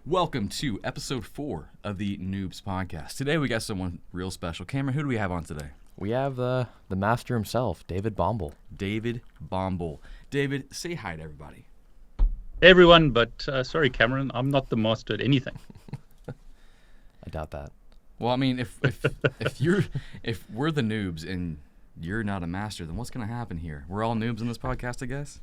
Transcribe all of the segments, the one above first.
Welcome to episode 4 of the Noobs podcast. Today we got someone real special. Cameron, who do we have on today? We have the master himself, David Bombal. David Bombal. David, say hi to everybody. Hey everyone, but sorry, Cameron, I'm not the master at anything. I doubt that. Well, I mean, if we're the noobs and you're not a master, then what's going to happen here? We're all noobs in this podcast, I guess.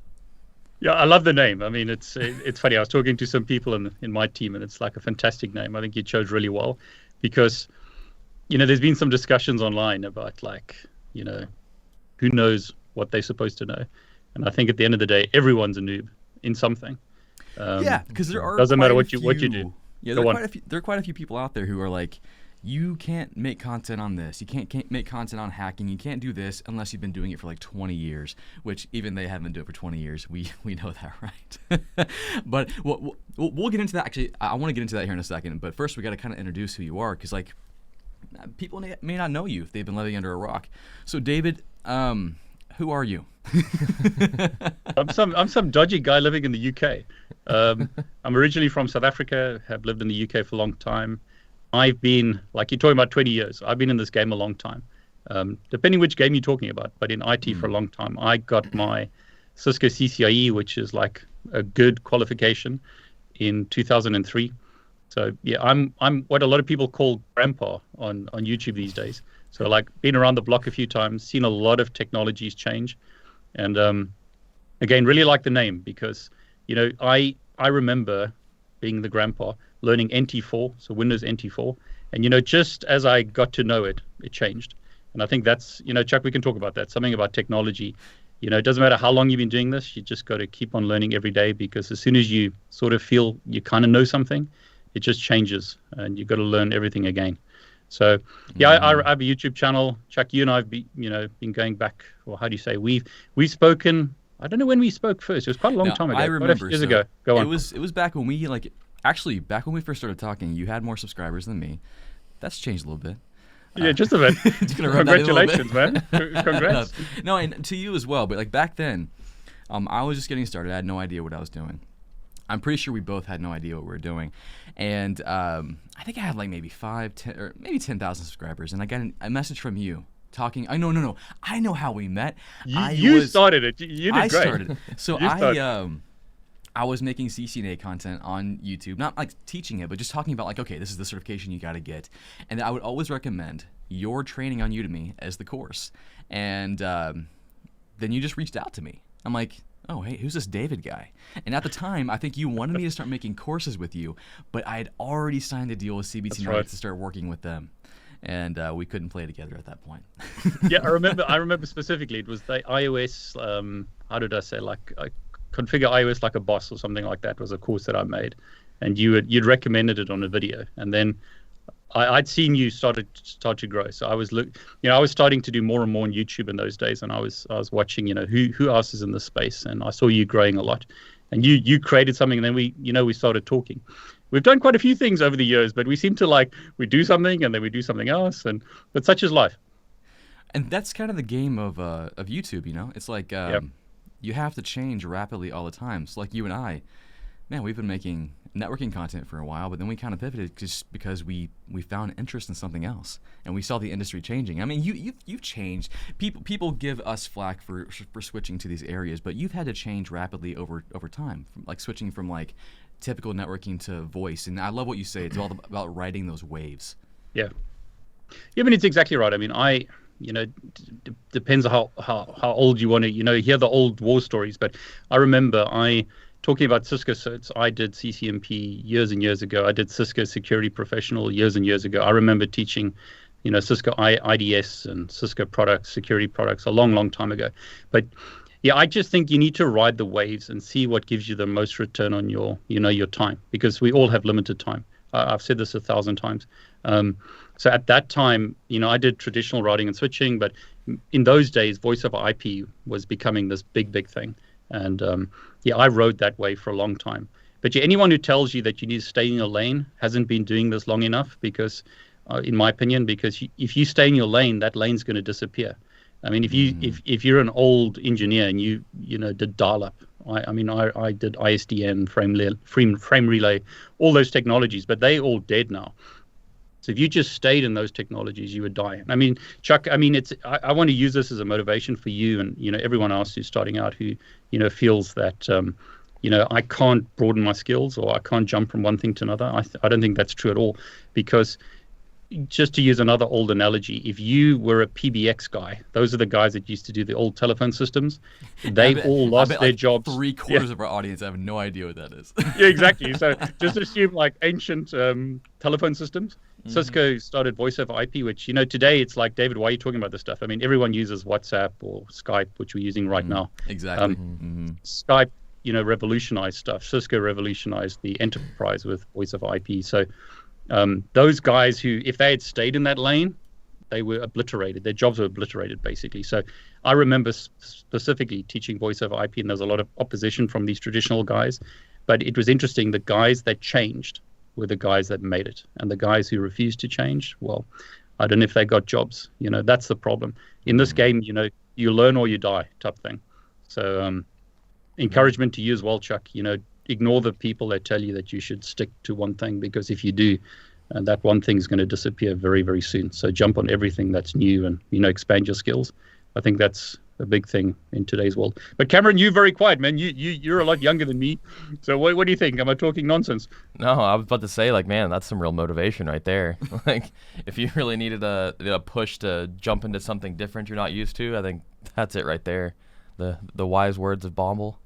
Yeah, I love the name. I mean, it's funny. I was talking to some people in my team, and it's like a fantastic name. I think you chose really well because, there's been some discussions online about who knows what they're supposed to know, and I think at the end of the day, everyone's a noob in something. Because there are doesn't matter what you do. Yeah, there are quite a few people out there who are like, you can't make content on this. You can't make content on hacking. You can't do this unless you've been doing it for like 20 years, which even they haven't been doing it for 20 years. We know that, right? But we'll get into that. Actually, I want to get into that here in a second. But first, we got to kind of introduce who you are, because people may not know you if they've been living under a rock. So, David, who are you? I'm some dodgy guy living in the UK. I'm originally from South Africa. Have lived in the UK for a long time. I've been, like you're talking about 20 years, I've been in this game a long time, depending which game you're talking about, but in IT for a long time. I got my Cisco CCIE, which is like a good qualification, in 2003. So yeah, I'm what a lot of people call grandpa on YouTube these days. So like been around the block a few times, seen a lot of technologies change. And again, really like the name because, I remember being the grandpa, learning NT4, so Windows NT4. And, just as I got to know it, it changed. And I think that's, Chuck, we can talk about that, something about technology. It doesn't matter how long you've been doing this, you just got to keep on learning every day, because as soon as you sort of feel you kind of know something, it just changes and you've got to learn everything again. So, yeah, I have a YouTube channel. Chuck, you and I have been going back, or how do you say, we've spoken, I don't know when we spoke first. It was quite a long time ago. I remember. Quite a few years ago. Go on. It was back when we, back when we first started talking, you had more subscribers than me. That's changed a little bit. Yeah, just a bit. Congratulations, man. Congrats. No, and to you as well. But back then, I was just getting started. I had no idea what I was doing. I'm pretty sure we both had no idea what we were doing. And I think I had maybe 5, 10, or maybe 10,000 subscribers. And I got a message from you talking. No. I know how we met. You started it. You did great. I started. So I was making CCNA content on YouTube, not teaching it, but just talking about okay, this is the certification you got to get. And I would always recommend your training on Udemy as the course. And then you just reached out to me. I'm like, oh, hey, who's this David guy? And at the time, I think you wanted me to start making courses with you, but I had already signed a deal with CBT to start working with them. And we couldn't play together at that point. Yeah, I remember specifically. It was the iOS, how did I say, configure iOS like a boss or something like that was a course that I made, and you'd recommended it on a video, and then I'd seen you start to grow. So I was I was starting to do more and more on YouTube in those days, and I was watching who else is in this space, and I saw you growing a lot, and you created something, and then we started talking. We've done quite a few things over the years, but we seem to we do something and then we do something else, but such is life. And that's kind of the game of YouTube, It's Yep. You have to change rapidly all the time. So you and I, man, we've been making networking content for a while, but then we kind of pivoted just because we found interest in something else, and we saw the industry changing. I mean, you've changed. People give us flack for switching to these areas, but you've had to change rapidly over time, switching from typical networking to voice. And I love what you say. It's all about riding those waves. Yeah. I mean, it's exactly right. I mean, depends how old you want to, hear the old war stories. But I remember talking about Cisco certs. I did CCNP years and years ago. I did Cisco Security Professional years and years ago. I remember teaching, Cisco IDS and Cisco products, security products a long, long time ago. But yeah, I just think you need to ride the waves and see what gives you the most return on your time, because we all have limited time. I've said this 1,000 times. So at that time, I did traditional routing and switching, but in those days, voice over IP was becoming this big thing. And I rode that wave for a long time. But anyone who tells you that you need to stay in your lane hasn't been doing this long enough, because, in my opinion, if you stay in your lane, that lane's going to disappear. I mean, if you're an old engineer and you did dial-up I did ISDN, frame relay, all those technologies, but they all dead now. So if you just stayed in those technologies, you would die. I mean, Chuck, I want to use this as a motivation for you and, everyone else who's starting out who, feels that, I can't broaden my skills or I can't jump from one thing to another. I don't think that's true at all, because just to use another old analogy, if you were a PBX guy, those are the guys that used to do the old telephone systems. They've all lost their jobs. 3/4 of our audience have no idea what that is. Yeah, exactly. So just assume like ancient telephone systems. Cisco started voice over IP, which, today it's like, David, why are you talking about this stuff? I mean, everyone uses WhatsApp or Skype, which we're using right now. Exactly. Skype, revolutionized stuff. Cisco revolutionized the enterprise with voice over IP. So those guys who, if they had stayed in that lane, they were obliterated. Their jobs were obliterated, basically. So I remember specifically teaching voice over IP, and there was a lot of opposition from these traditional guys. But it was interesting. The guys that changed were the guys that made it. And the guys who refused to change, well, I don't know if they got jobs. That's the problem. In this game, you learn or you die type thing. So encouragement to you as well, Chuck. Ignore the people that tell you that you should stick to one thing, because if you do, that one thing is going to disappear very, very soon. So jump on everything that's new and, expand your skills. I think that's a big thing in today's world. But Cameron, you're very quiet, man. You're a lot younger than me. So what do you think? Am I talking nonsense? No, I was about to say, like, man, that's some real motivation right there. Like, if you really needed a push to jump into something different you're not used to, I think that's it right there. The wise words of Bombal.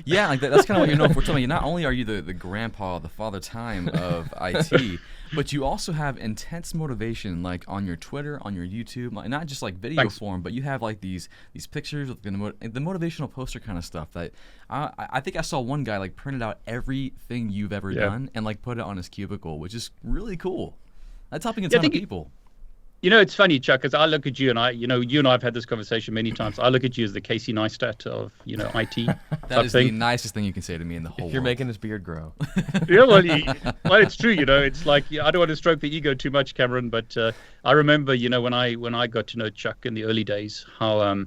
Yeah, like that's kind of what you're known for. Tell me, not only are you the grandpa, the father time of IT, but you also have intense motivation, like on your Twitter, on your YouTube, like not just like video form, but you have like these pictures with the motivational poster kind of stuff. That I think I saw one guy like printed out everything you've ever done and like put it on his cubicle, which is really cool. That's helping a ton of people. It's funny, Chuck, because I look at you and you and I have had this conversation many times. I look at you as the Casey Neistat of, IT. That is the nicest thing you can say to me in the whole world. You're making his beard grow. Yeah, well, it's true, It's like, I don't want to stroke the ego too much, Cameron, but I remember, when I got to know Chuck in the early days, how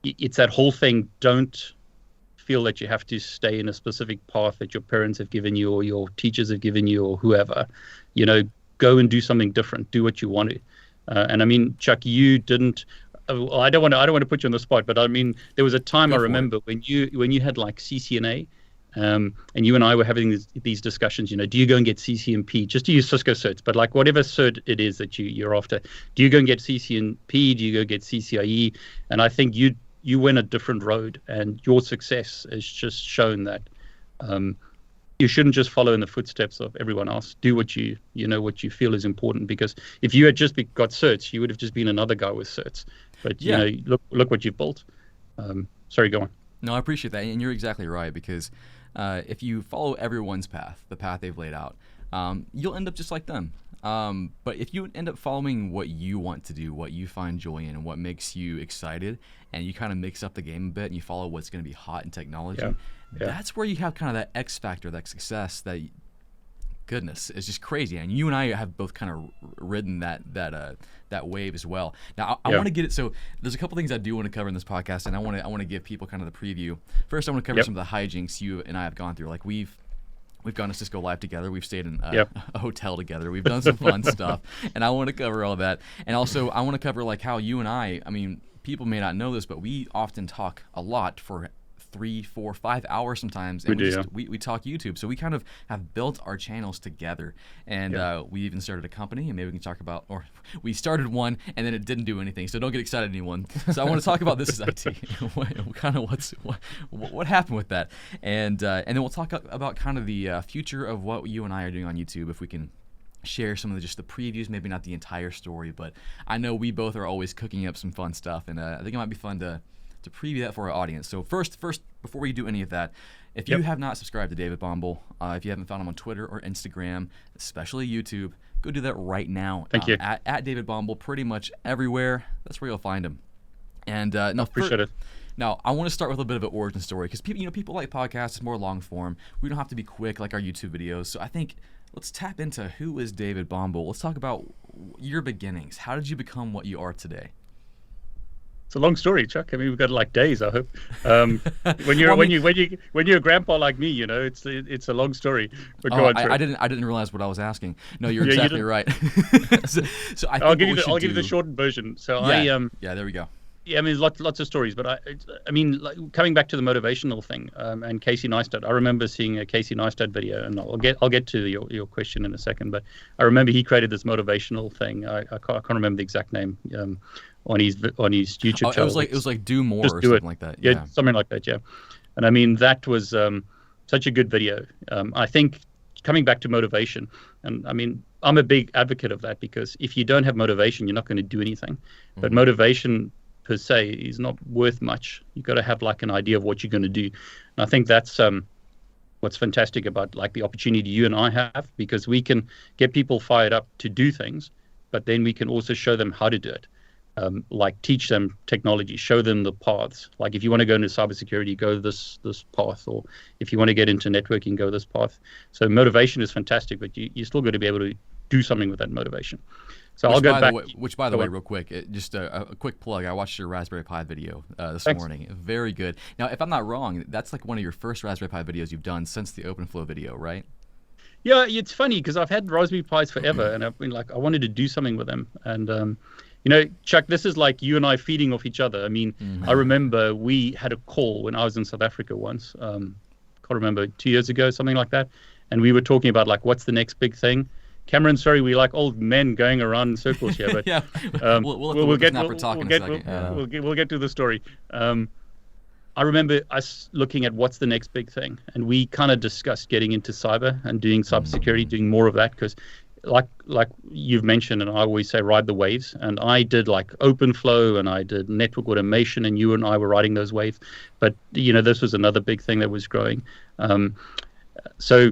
it's that whole thing, don't feel that you have to stay in a specific path that your parents have given you or your teachers have given you or whoever. Go and do something different. Do what you want to. And I mean, Chuck, you didn't. I don't want to put you on the spot, but I mean, there was a time I remember when you had like CCNA, and you and I were having these discussions. Do you go and get CCNP just to use Cisco certs, but like whatever cert it is that you're after, do you go and get CCNP? Do you go get CCIE? And I think you went a different road, and your success has just shown that. You shouldn't just follow in the footsteps of everyone else. Do what you feel is important, because if you had just got certs, you would have just been another guy with certs. But look what you've built. Sorry, go on. No, I appreciate that, and you're exactly right, because if you follow everyone's path, the path they've laid out, you'll end up just like them. But if you end up following what you want to do, what you find joy in, and what makes you excited, and you kind of mix up the game a bit, and you follow what's going to be hot in technology, that's where you have kind of that X factor, that success, that goodness, it's just crazy. And you and I have both kind of ridden that wave as well. Now, I want to get it. So there's a couple things I do want to cover in this podcast, and I want to give people kind of the preview. First, I want to cover some of the hijinks you and I have gone through. Like we've gone to Cisco Live together. We've stayed in a hotel together. We've done some fun stuff, and I want to cover all that. And also, I want to cover like how you and I mean, people may not know this, but we often talk a lot for 3, 4, 5 hours sometimes, and we talk YouTube. So we kind of have built our channels together, and we even started a company, and maybe we can talk about, or we started one and then it didn't do anything. So don't get excited, anyone. So I want to talk about This Is IT. what happened with that, and then we'll talk about kind of the future of what you and I are doing on YouTube, if we can share some of just the previews, maybe not the entire story, but I know we both are always cooking up some fun stuff, and I think it might be fun to preview that for our audience. So first, before we do any of that, if you have not subscribed to David Bombal, if you haven't found him on Twitter or Instagram, especially YouTube, go do that right now. Thank you. At David Bombal, pretty much everywhere. That's where you'll find him. And appreciate it. Now, I want to start with a bit of an origin story, because people like podcasts. It's more long form. We don't have to be quick like our YouTube videos. So I think let's tap into who is David Bombal. Let's talk about your beginnings. How did you become what you are today? It's a long story, Chuck. I mean, we've got like days, I hope. When you're Well, I mean, when you're a grandpa like me, you know, it's a long story. But go oh, on, I Trey. didn't realize what I was asking. No, you're Yeah, you exactly didn't. right. so I think I'll what give you we should I'll give you the do. shortened version. So Yeah, yeah, there we go. yeah, I mean, lots of stories, but I mean, like, coming back to the motivational thing, and Casey Neistat. I remember seeing a Casey Neistat video, and I'll get to your question in a second. But I remember he created this motivational thing. I can't remember the exact name on his YouTube Oh, channel. it was like do more Just or do something it. like that. Yeah, Yeah. something like that. Yeah, and I mean that was such a good video. I think coming back to motivation, and I mean I'm a big advocate of that, because if you don't have motivation, you're not going to do anything. But motivation per se is not worth much. You've got to have like an idea of what you're going to do. And I think that's what's fantastic about like the opportunity you and I have, because we can get people fired up to do things, but then we can also show them how to do it. Like teach them technology, show them the paths. Like if you want to go into cybersecurity, go this path, or if you want to get into networking, go this path. So motivation is fantastic, but you still got to be able to do something with that motivation. So I'll go back. Which, by the way, real quick, just a quick plug. I watched your Raspberry Pi video this morning. Very good. Now, if I'm not wrong, that's like one of your first Raspberry Pi videos you've done since the OpenFlow video, right? Yeah, it's funny because I've had Raspberry Pis forever, and I've been like, I wanted to do something with them. And you know, Chuck, this is like you and I feeding off each other. I mean, I remember we had a call when I was in South Africa once. Can't remember, 2 years ago, something like that. And we were talking about like, what's the next big thing? Cameron, sorry, we like old men going around in circles here, but yeah, we'll get to the story. I remember us looking at what's the next big thing, and we kind of discussed getting into cyber and doing cybersecurity, doing more of that, because like you've mentioned, and I always say, ride the waves. And I did like OpenFlow, and I did network automation, and you and I were riding those waves. But you know, this was another big thing that was growing. So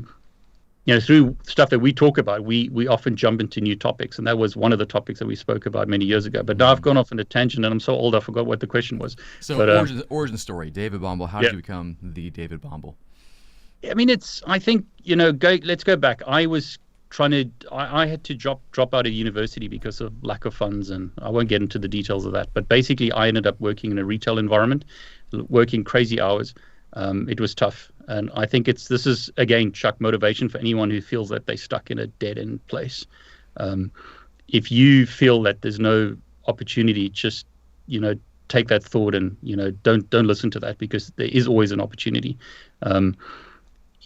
you know, through stuff that we talk about, we often jump into new topics, and that was one of the topics that we spoke about many years ago. But now I've gone off on a tangent, and I'm so old I forgot what the question was. So but, origin story, David Bombal. How did you become the David Bombal? I mean, I think, you know, let's go back. I was I had to drop out of university because of lack of funds, and I won't get into the details of that. But basically, I ended up working in a retail environment, working crazy hours. It was tough. And I think this is, again, Chuck, motivation for anyone who feels that they're stuck in a dead-end place. If you feel that there's no opportunity, just, you know, take that thought and, you know, don't listen to that, because there is always an opportunity.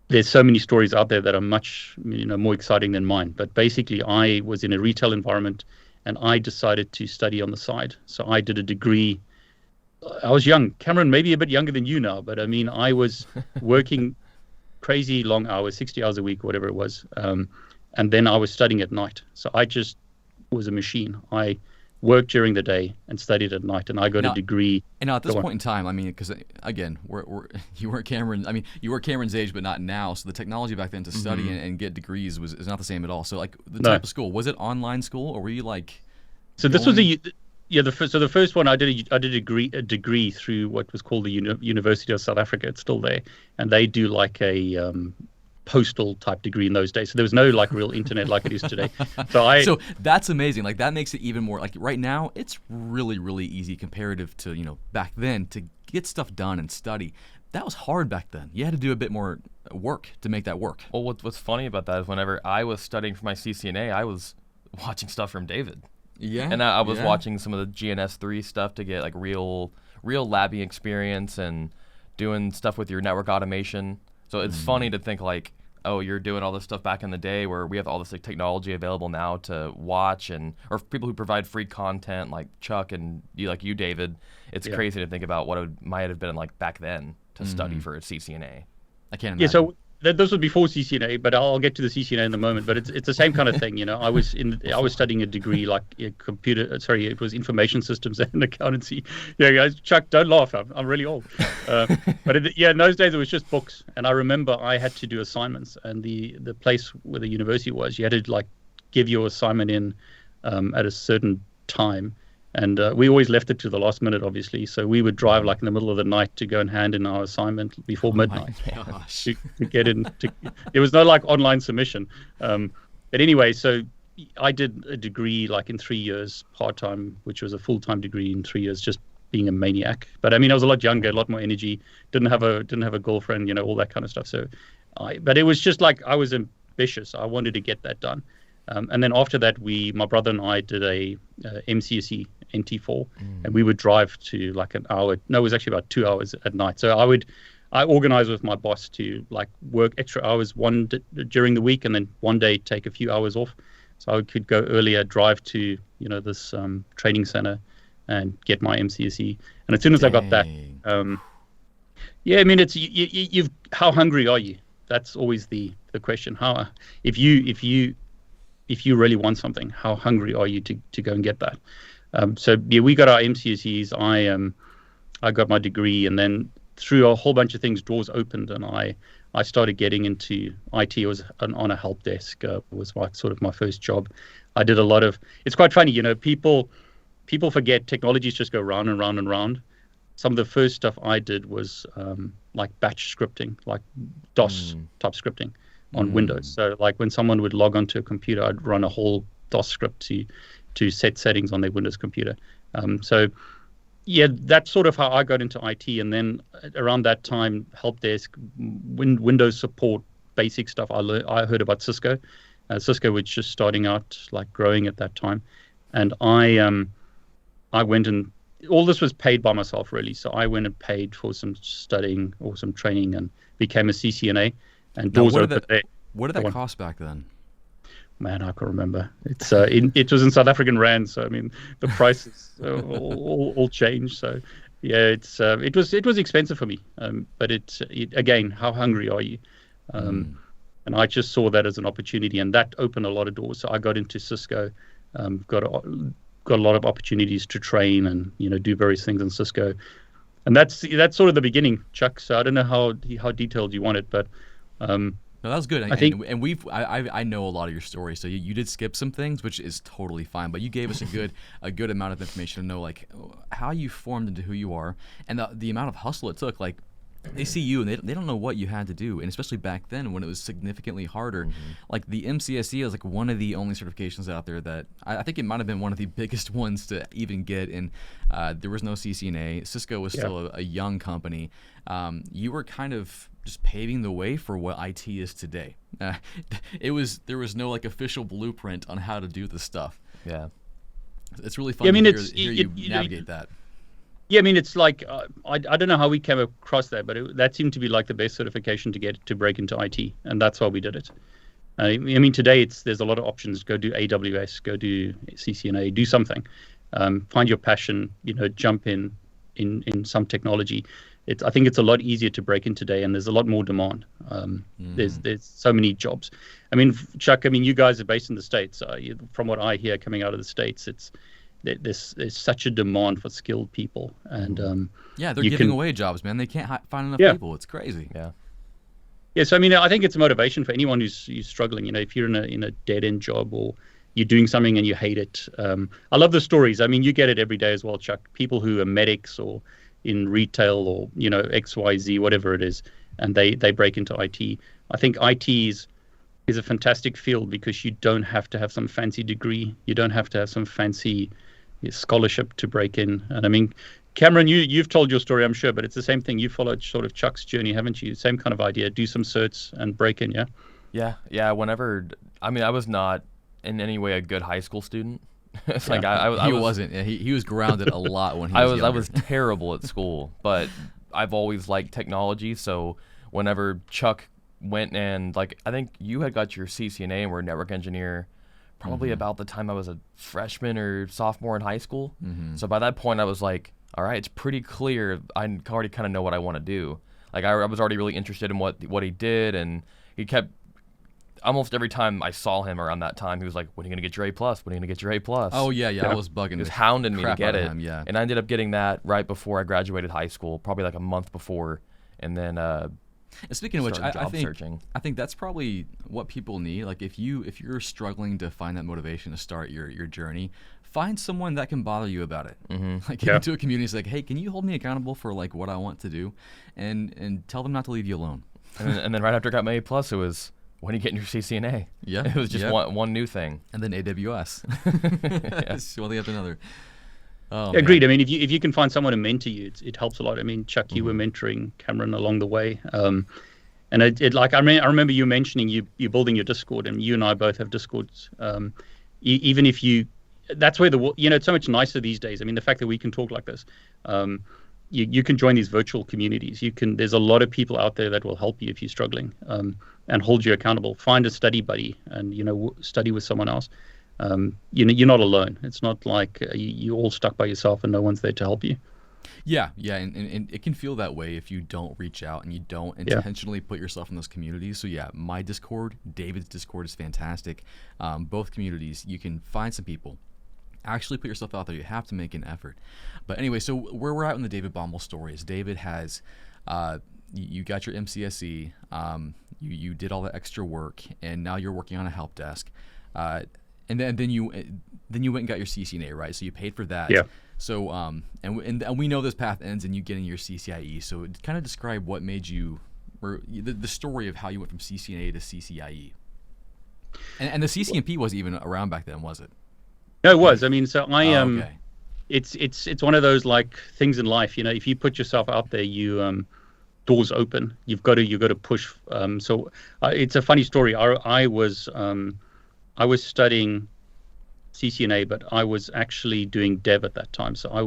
There's so many stories out there that are much, you know, more exciting than mine. But basically, I was in a retail environment, and I decided to study on the side. So I did a degree. I was young. Cameron, maybe a bit younger than you now, but I mean, I was working crazy long hours, 60 hours a week, whatever it was. And then I was studying at night. So I just was a machine. I worked during the day and studied at night, and I got a degree. And now at this point in time, I mean, because again, you weren't Cameron. I mean, you were Cameron's age, but not now. So the technology back then to study and get degrees is not the same at all. So like the type of school, was it online school, or were you like? So this was the first one I did a degree through what was called the University of South Africa. It's still there, and they do like a postal type degree in those days. So there was no like real internet like it is today. So that's amazing. Like that makes it even more like right now it's really, really easy comparative to, you know, back then to get stuff done and study. That was hard back then. You had to do a bit more work to make that work. Well, what's funny about that is whenever I was studying for my CCNA, I was watching stuff from David. Yeah. And I was watching some of the GNS3 stuff to get like real labbing experience and doing stuff with your network automation. So it's funny to think like, oh, you're doing all this stuff back in the day where we have all this like, technology available now to watch, and or people who provide free content like Chuck and you, David. It's crazy to think about what it might have been like back then to study for a CCNA. I can't imagine. Yeah, so this was before CCNA, but I'll get to the CCNA in a moment. But it's the same kind of thing, you know. I was studying a degree like it was information systems and accountancy. Yeah, guys, Chuck, don't laugh. I'm really old. But in those days it was just books, and I remember I had to do assignments, and the place where the university was, you had to like give your assignment in at a certain time. And we always left it to the last minute, obviously. So we would drive like in the middle of the night to go and hand in our assignment before midnight. My gosh. to get in. There was no like online submission. But anyway, so I did a degree like in 3 years part-time, which was a full-time degree in 3 years, just being a maniac. But I mean, I was a lot younger, a lot more energy. Didn't have a girlfriend, all that kind of stuff. So, but it was just like I was ambitious. I wanted to get that done. And then after that, my brother and I did a MCSE NT4, and we would drive to like an hour. No, it was actually about 2 hours at night. So I organized with my boss to like work extra hours during the week, and then one day take a few hours off. So I could go earlier, drive to this training center, and get my MCSE. And as soon as I got that, yeah, I mean, it's you've how hungry are you? That's always the question. How if you really want something, how hungry are you to go and get that? So yeah, we got our MCSEs. I got my degree, and then through a whole bunch of things, doors opened, and I started getting into IT. I was on a help desk. Was sort of my first job. I did a lot of. It's quite funny, people forget technologies just go round and round and round. Some of the first stuff I did was like batch scripting, like DOS type scripting on Windows. So like when someone would log onto a computer, I'd run a whole DOS script to set settings on their Windows computer. So yeah, that's sort of how I got into IT. And then around that time, help desk, Windows support, basic stuff. I heard about Cisco. Cisco was just starting out, like growing at that time. And I went and all this was paid by myself, really. So I went and paid for some studying or some training and became a CCNA. And doors opened there. What did that cost back then? Man, I can't remember. It's it was in South African rand, so I mean the prices all changed. So yeah, it was expensive for me. But it again, how hungry are you? And I just saw that as an opportunity, and that opened a lot of doors. So I got into Cisco, got a lot of opportunities to train and do various things in Cisco, and that's sort of the beginning, Chuck. So I don't know how detailed you want it, but no, that was good. I think, and I know a lot of your story, so you did skip some things, which is totally fine. But you gave us a good amount of information to know like how you formed into who you are, and the amount of hustle it took. Like they see you and they don't know what you had to do, and especially back then when it was significantly harder. Like the MCSE is like one of the only certifications out there that I think it might have been one of the biggest ones to even get. And there was no CCNA. Cisco was still a young company. You were kind of just paving the way for what IT is today. There was no like official blueprint on how to do this stuff. Yeah, it's really fun to hear you navigate that. Yeah, I mean, it's like I don't know how we came across that, but that seemed to be like the best certification to get to break into IT, and that's why we did it. I mean, today there's a lot of options. Go do AWS, go do CCNA, do something. Find your passion. Jump in some technology. I think it's a lot easier to break in today, and there's a lot more demand. There's so many jobs. I mean, Chuck, you guys are based in the States. From what I hear coming out of the States, there's such a demand for skilled people, and yeah, they're giving away jobs, man. They can't find enough people. It's crazy. Yeah. So I think it's a motivation for anyone who's struggling. If you're in a dead end job or you're doing something and you hate it. I love the stories. I mean, you get it every day as well, Chuck. People who are medics or in retail or XYZ, whatever it is, and they break into IT. I think IT is a fantastic field because you don't have to have some fancy degree. You don't have to have some fancy scholarship to break in. And I mean, Cameron, you've told your story, I'm sure, but it's the same thing. You followed sort of Chuck's journey, haven't you? Same kind of idea. Do some certs and break in, yeah? Yeah. Whenever, I was not in any way a good high school student. It's like he wasn't. Yeah, he was grounded a lot when he was younger. I was terrible at school, but I've always liked technology. So whenever Chuck went and I think you had got your CCNA and were a network engineer probably about the time I was a freshman or sophomore in high school. So by that point I was like, all right, it's pretty clear. I already kind of know what I want to do. Like I was already really interested in what he did, and he kept. Almost every time I saw him around that time, he was like, "When are you gonna get your A+? When are you gonna get your A+?" Oh yeah. I was bugging. He was hounding me to get it, and I ended up getting that right before I graduated high school, probably like a month before, and then. And speaking of which, I think that's probably what people need. Like if you're struggling to find that motivation to start your journey, find someone that can bother you about it. Like get into a community, it's like, hey, can you hold me accountable for like what I want to do, and tell them not to leave you alone. and then right after I got my A+, it was. When are you getting your CCNA? Yeah. It was just one new thing. And then AWS. One thing after another. Oh, Agreed. man. I mean, if you can find someone to mentor you, it helps a lot. I mean, Chuck, you were mentoring Cameron along the way, and it like I remember you mentioning you building your Discord, and you and I both have Discords. Even if you, that's where it's so much nicer these days. I mean, the fact that we can talk like this, you can join these virtual communities. There's a lot of people out there that will help you if you're struggling, and hold you accountable. Find a study buddy, and study with someone else. You're not alone. It's not like you're all stuck by yourself and no one's there to help you. Yeah, and it can feel that way if you don't reach out and you don't intentionally put yourself in those communities. So yeah, my Discord, David's Discord is fantastic. Both communities, you can find some people. Actually put yourself out there. You have to make an effort. But anyway, so where we're at in the David Bombal story is David has, you got your MCSE, you did all the extra work, and now you're working on a help desk. And then you went and got your CCNA, right? So you paid for that. Yeah. So and we know this path ends in you getting your CCIE. So kind of describe what made you, or the story of how you went from CCNA to CCIE. And the CCNP wasn't even around back then, was it? No, it was. I mean, so Okay. it's one of those like things in life. If you put yourself out there, doors open. You've got to push. It's a funny story. I was studying CCNA, but I was actually doing dev at that time. So I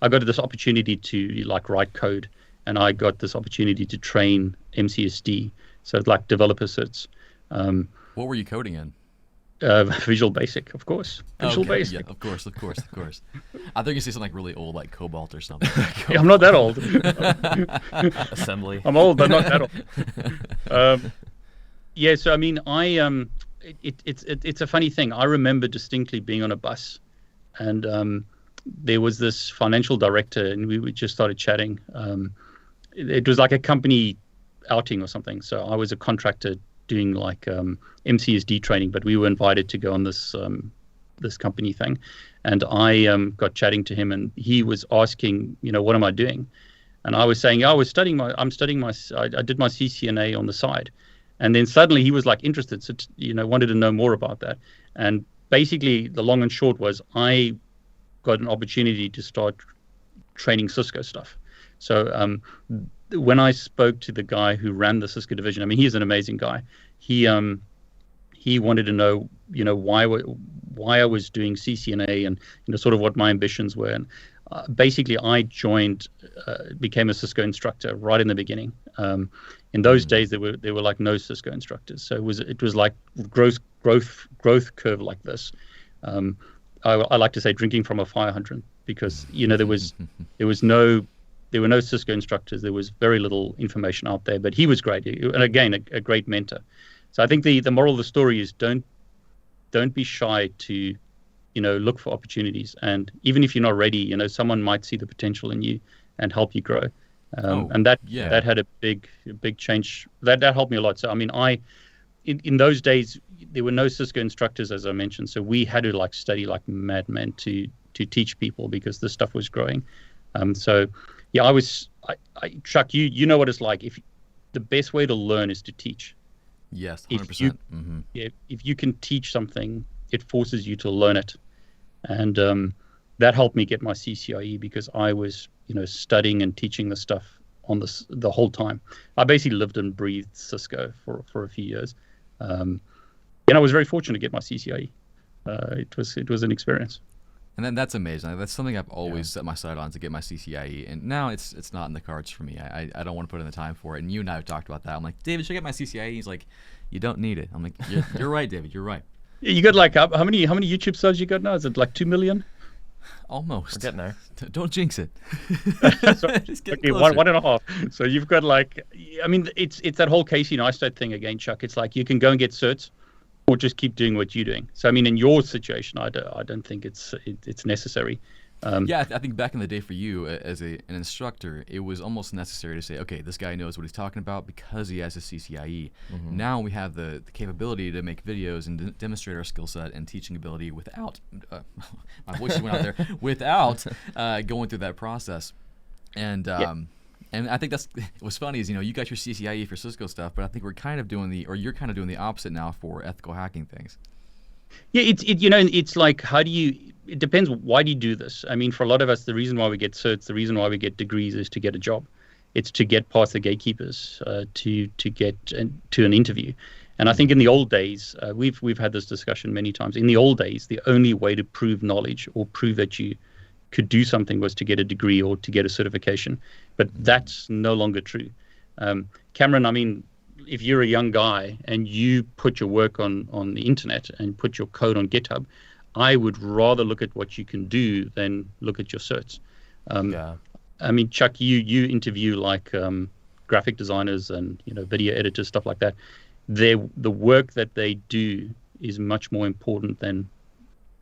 got this opportunity to like write code, and I got this opportunity to train MCSD. So it's like developer certs. What were you coding in? Visual Basic, of course. Visual Basic. Yeah, of course. I think you say something like really old, like Cobalt or something. I'm not that old. Assembly. I'm old, but not that old. Yeah, so I mean, it's a funny thing. I remember distinctly being on a bus, and there was this financial director, and we just started chatting. It was like a company outing or something. So I was a contractor doing like MCSD training, but we were invited to go on this company thing, and I got chatting to him, and he was asking, what am I doing? And I was saying, I did my CCNA on the side. And then suddenly he was like interested, so wanted to know more about that. And basically, the long and short was I got an opportunity to start training Cisco stuff. So when I spoke to the guy who ran the Cisco division, I mean, he's an amazing guy. He wanted to know, why I was doing CCNA and sort of what my ambitions were. And basically, I became a Cisco instructor right in the beginning. In those days, there were like no Cisco instructors, so it was like growth curve like this. I like to say drinking from a fire hydrant, because there were no Cisco instructors. There was very little information out there, but he was great, and again a great mentor. So I think the moral of the story is don't be shy to look for opportunities, and even if you're not ready, someone might see the potential in you and help you grow. And that had a big change. That helped me a lot. So I mean, in those days there were no Cisco instructors, as I mentioned. So we had to like study like madmen to teach people, because this stuff was growing. So yeah, Chuck, you know what it's like. If the best way to learn is to teach. Yes, 100%. If you can teach something, it forces you to learn it, and that helped me get my CCIE, because I was studying and teaching the stuff on the whole time. I basically lived and breathed Cisco for a few years, and I was very fortunate to get my CCIE. It was an experience. And then that's amazing. That's something I've always set my sight on, to get my CCIE. And now it's not in the cards for me. I don't want to put in the time for it. And you and I have talked about that. I'm like, David, should I get my CCIE? He's like, you don't need it. I'm like, you're right, David. You're right. You got like how many YouTube subs you got now? Is it like 2 million? Almost. We're getting there. Don't jinx it. Okay, 1.5. So you've got like, I mean, it's that whole Casey Neistat thing again, Chuck. It's like you can go and get certs, or just keep doing what you're doing. So I mean, in your situation, I don't think it's necessary. Yeah, I think back in the day for you as an instructor, it was almost necessary to say, okay, this guy knows what he's talking about because he has a CCIE. Mm-hmm. Now we have the capability to make videos and demonstrate our skill set and teaching ability without, my voice went out there, without going through that process. And and I think what's funny is, you got your CCIE for Cisco stuff, but I think you're kind of doing the opposite now for ethical hacking things. Yeah, it's like, how do you, it depends, why do you do this? I mean, for a lot of us, the reason why we get certs, the reason why we get degrees is to get a job. It's to get past the gatekeepers, to get to an interview. And I think in the old days, we've had this discussion many times. In the old days, the only way to prove knowledge or prove that you could do something was to get a degree or to get a certification. But that's no longer true. Cameron, I mean, if you're a young guy and you put your work on the internet and put your code on GitHub, I would rather look at what you can do than look at your certs. Yeah. I mean, Chuck, you interview like graphic designers and video editors, stuff like that. The work that they do is much more important than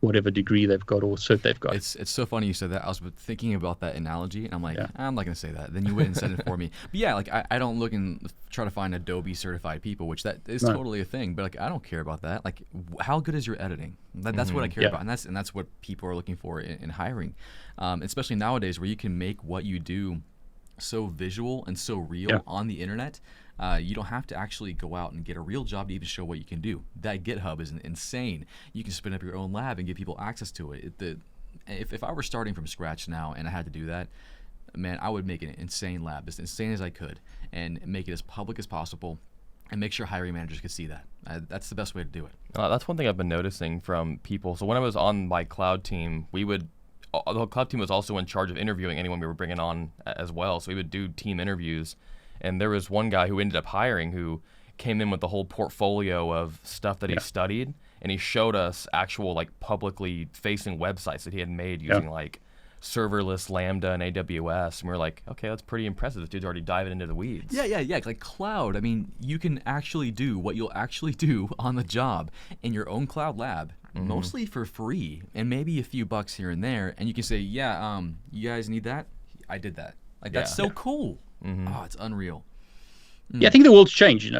whatever degree they've got or cert they've got. It's so funny you said that. I was thinking about that analogy, and I'm like, Yeah. I'm not gonna say that. Then you went and said it for me. But yeah, like I don't look and try to find Adobe certified people, which that is No. totally a thing. But like I don't care about that. Like how good is your editing? That's what I care Yeah. about, and that's what people are looking for in hiring, especially nowadays where you can make what you do so visual and so real Yeah. on the internet. You don't have to actually go out and get a real job to even show what you can do. That GitHub is insane. You can spin up your own lab and give people access to it. If I were starting from scratch now and I had to do that, man, I would make an insane lab, as insane as I could, and make it as public as possible, and make sure hiring managers could see that. That's the best way to do it. That's one thing I've been noticing from people. So when I was on my cloud team, the cloud team was also in charge of interviewing anyone we were bringing on as well. So we would do team interviews. And there was one guy who ended up hiring who came in with the whole portfolio of stuff that he studied. And he showed us actual like publicly facing websites that he had made using like serverless Lambda and AWS. And we were like, okay, that's pretty impressive. This dude's already diving into the weeds. Yeah. Like cloud. I mean, you can actually do what you'll actually do on the job in your own cloud lab, mostly for free, and maybe a few bucks here and there. And you can say, yeah, you guys need that? I did that. Like that's so cool. Oh, it's unreal. Yeah, I think the world's changed.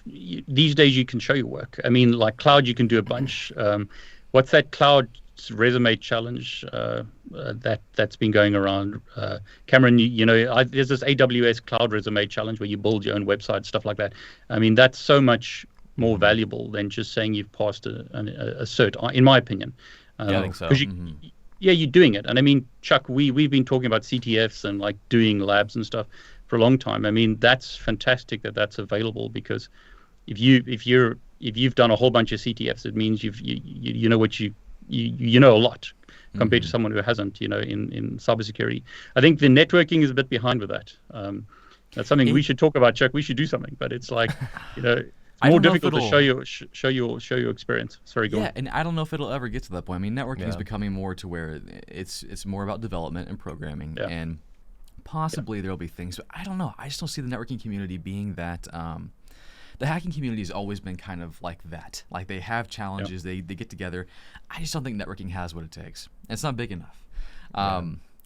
These days you can show your work. I mean, like cloud, you can do a bunch. What's that cloud resume challenge that's been going around? Cameron, there's this AWS cloud resume challenge where you build your own website, stuff like that. I mean, that's so much more valuable than just saying you've passed a cert, in my opinion. Yeah, I think so. Yeah, you're doing it. And I mean, Chuck, we've been talking about CTFs and like doing labs and stuff for a long time. I mean, that's fantastic that that's available, because if you've done a whole bunch of CTFs, it means you know what you know a lot compared to someone who hasn't, in cybersecurity. I think the networking is a bit behind with that. That's something we should talk about, Chuck. We should do something, but it's like, it's more difficult to show your experience. Sorry, go on. Yeah, and I don't know if it'll ever get to that point. I mean, networking is becoming more to where it's more about development and programming, and possibly there'll be things, but I don't know. I just don't see the networking community being that. The hacking community has always been kind of like that. Like they have challenges, they get together. I just don't think networking has what it takes. And it's not big enough.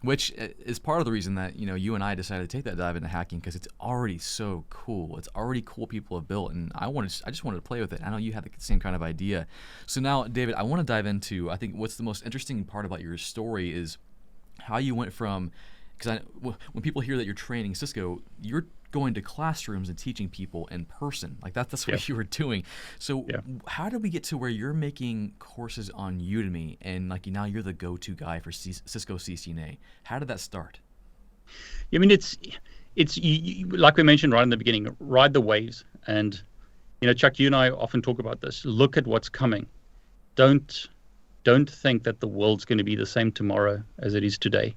Which is part of the reason that you and I decided to take that dive into hacking, because it's already so cool. It's already cool people have built, and I just wanted to play with it. I know you had the same kind of idea. So now, David, I want to dive into, I think what's the most interesting part about your story is how you went from, because when people hear that you're training Cisco, you're going to classrooms and teaching people in person. Like that's what you were doing. So how did we get to where you're making courses on Udemy and like now you're the go-to guy for Cisco CCNA? How did that start? I mean, it's like we mentioned right in the beginning, ride the waves. And Chuck, you and I often talk about this. Look at what's coming. Don't think that the world's going to be the same tomorrow as it is today.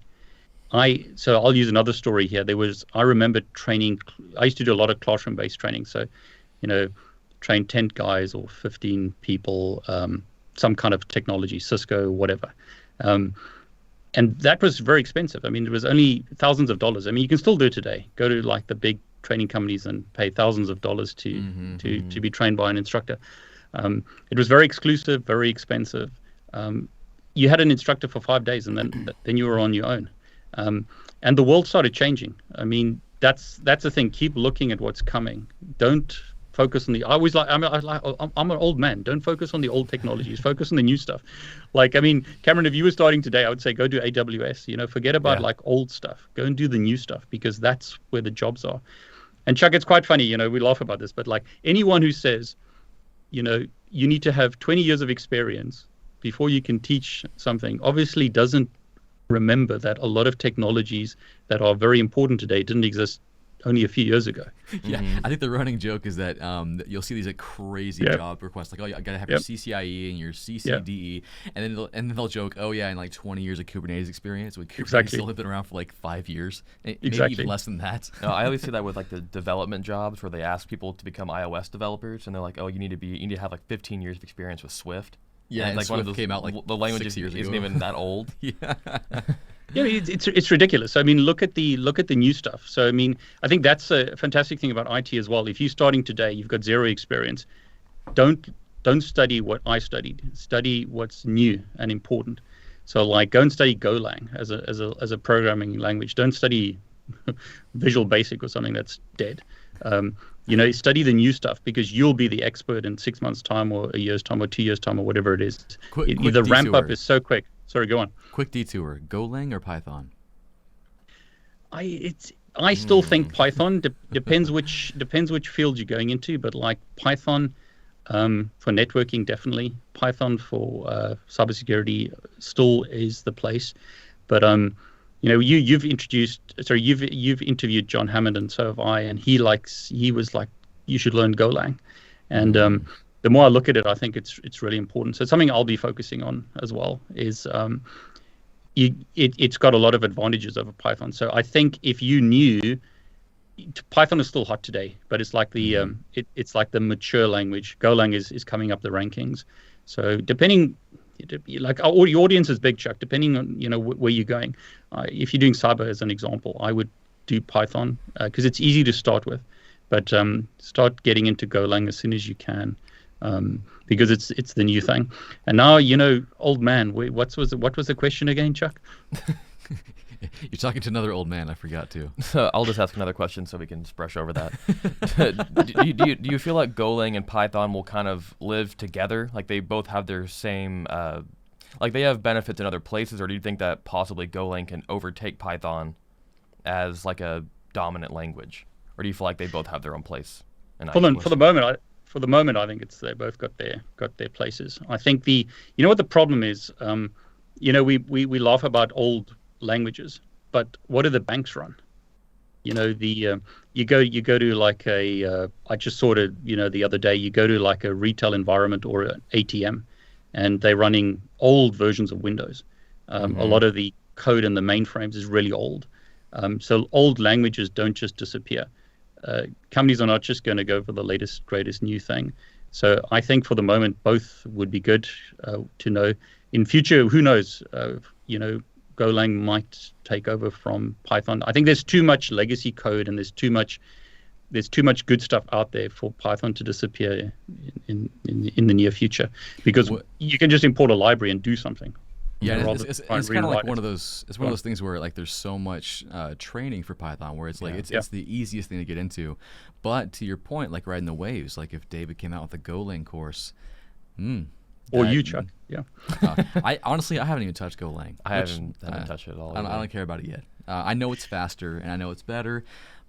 So I'll use another story here. I remember training. I used to do a lot of classroom-based training. So, train 10 guys or 15 people, some kind of technology, Cisco, whatever. And that was very expensive. I mean, it was only thousands of dollars. I mean, you can still do it today. Go to like the big training companies and pay thousands of dollars to be trained by an instructor. It was very exclusive, very expensive. You had an instructor for 5 days, and then you were on your own. And the world started changing. I mean, that's the thing. Keep looking at what's coming. Don't focus on I'm an old man. Don't focus on the old technologies. Focus on the new stuff. Like, I mean, Cameron, if you were starting today, I would say go do AWS. Forget about like old stuff. Go and do the new stuff, because that's where the jobs are. And Chuck, it's quite funny. We laugh about this, but like anyone who says, you need to have 20 years of experience before you can teach something, obviously doesn't remember that a lot of technologies that are very important today didn't exist only a few years ago. Yeah, I think the running joke is that you'll see these like crazy job requests, like, oh, you gotta have your CCIE and your CCDE, and then they'll joke, oh yeah, and like 20 years of Kubernetes experience, with Kubernetes still been around for like 5 years, maybe even less than that. No, I always see that with like the development jobs where they ask people to become iOS developers, and they're like, oh, you need to have like 15 years of experience with Swift. Yeah, and like Swift came out like the language 6 years isn't ago. even that old. Yeah. Yeah, it's ridiculous. I mean, look at the new stuff. So I mean, I think that's a fantastic thing about IT as well. If you're starting today, you've got zero experience. Don't study what I studied. Study what's new and important. So like, go and study Golang as a programming language. Don't study Visual Basic or something that's dead. Study the new stuff, because you'll be the expert in 6 months' time, or a year's time, or 2 years' time, or whatever it is. The ramp up is so quick. Sorry, go on. Quick detour. Golang or Python? I still think Python. Depends which field you're going into, but like Python for networking, definitely. Python for cybersecurity still is the place. But you've interviewed John Hammond, and so have I, and he was like, you should learn Golang, and the more I look at it, I think it's really important. So it's something I'll be focusing on as well. Is it's got a lot of advantages over Python. So I think if you knew, Python is still hot today, but it's like the it's like the mature language. Golang is coming up the rankings. So depending, like your audience is big, Chuck. Depending on where you're going. If you're doing cyber as an example, I would do Python because it's easy to start with, but start getting into Golang as soon as you can. Because it's the new thing. And now, old man, what was the question again, Chuck? You're talking to another old man. I forgot to. I'll just ask another question so we can just brush over that. Do you feel like Golang and Python will kind of live together? Like they both have their same, like they have benefits in other places, or do you think that possibly Golang can overtake Python as like a dominant language? Or do you feel like they both have their own place? For the moment, I think they both got their places. I think what the problem is, we laugh about old languages, but what do the banks run? You go to like I just saw it, the other day, you go to like a retail environment or an ATM, and they're running old versions of Windows. A lot of the code in the mainframes is really old. So old languages don't just disappear. Companies are not just going to go for the latest, greatest new thing. So I think for the moment, both would be good to know. In future, who knows? Golang might take over from Python. I think there's too much legacy code, and there's too much good stuff out there for Python to disappear in the near future, because you can just import a library and do something. Yeah, it's kind of like one of those. It's one of those things where like there's so much training for Python, where it's like it's the easiest thing to get into. But to your point, like riding the waves, like if David came out with a Golang course, or you, Chuck, I honestly haven't even touched Golang. I haven't touched it at all. I don't care about it yet. I know it's faster and I know it's better,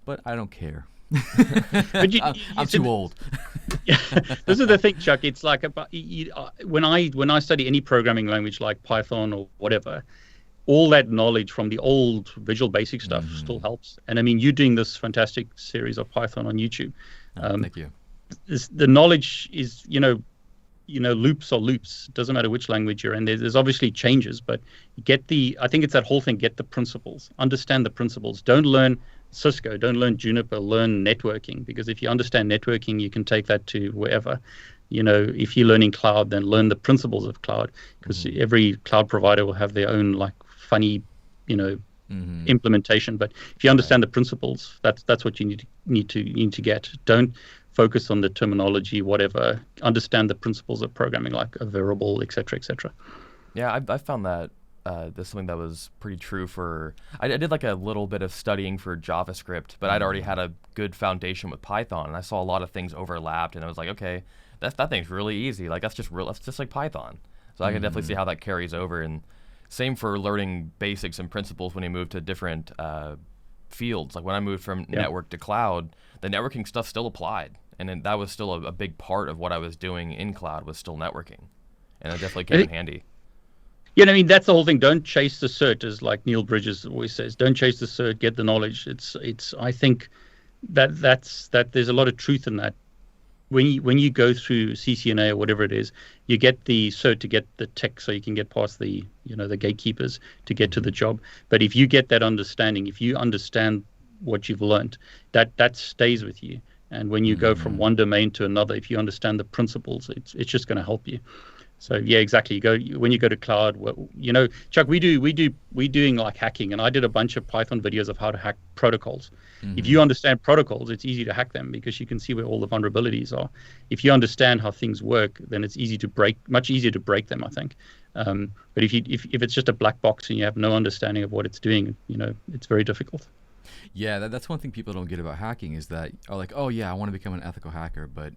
but I don't care. But I'm too old. Yeah, this is the thing, Chuck. It's like when I study any programming language like Python or whatever, all that knowledge from the old Visual Basic stuff still helps. And I mean, you're doing this fantastic series of Python on YouTube. Thank you. The knowledge is, loops are loops. It doesn't matter which language you're in. There's obviously changes, but I think it's that whole thing. Get the principles. Understand the principles. Don't learn Cisco, don't learn Juniper, learn networking, because if you understand networking, you can take that to wherever. If you're learning cloud, then learn the principles of cloud, because every cloud provider will have their own like funny, implementation. But if you understand the principles, that's what you need to get. Don't focus on the terminology, whatever. Understand the principles of programming, like a variable, etc., etc. Yeah, I found that. That's something that was pretty true for. I did like a little bit of studying for JavaScript, but I'd already had a good foundation with Python, and I saw a lot of things overlapped, and I was like, okay, that thing's really easy. Like that's just like Python. So I can definitely see how that carries over, and same for learning basics and principles when you move to different fields. Like when I moved from network to cloud, the networking stuff still applied, And then that was still a big part of what I was doing in cloud was still networking. And it definitely came in handy. Yeah, I mean, that's the whole thing. Don't chase the cert, as like Neil Bridges always says. Don't chase the cert, get the knowledge. I think that there's a lot of truth in that. When you go through CCNA or whatever it is, you get the cert to get the tech, so you can get past the the gatekeepers to get to the job. But if you get that understanding, if you understand what you've learned, that stays with you. And when you go from one domain to another, if you understand the principles, it's just going to help you. So yeah, exactly. When you go to cloud, Chuck, we doing like hacking, and I did a bunch of Python videos of how to hack protocols. If you understand protocols, it's easy to hack them because you can see where all the vulnerabilities are. If you understand how things work, then it's much easier to break them, I think. But if it's just a black box and you have no understanding of what it's doing, it's very difficult. Yeah, that's one thing people don't get about hacking is that are like, oh yeah, I want to become an ethical hacker, but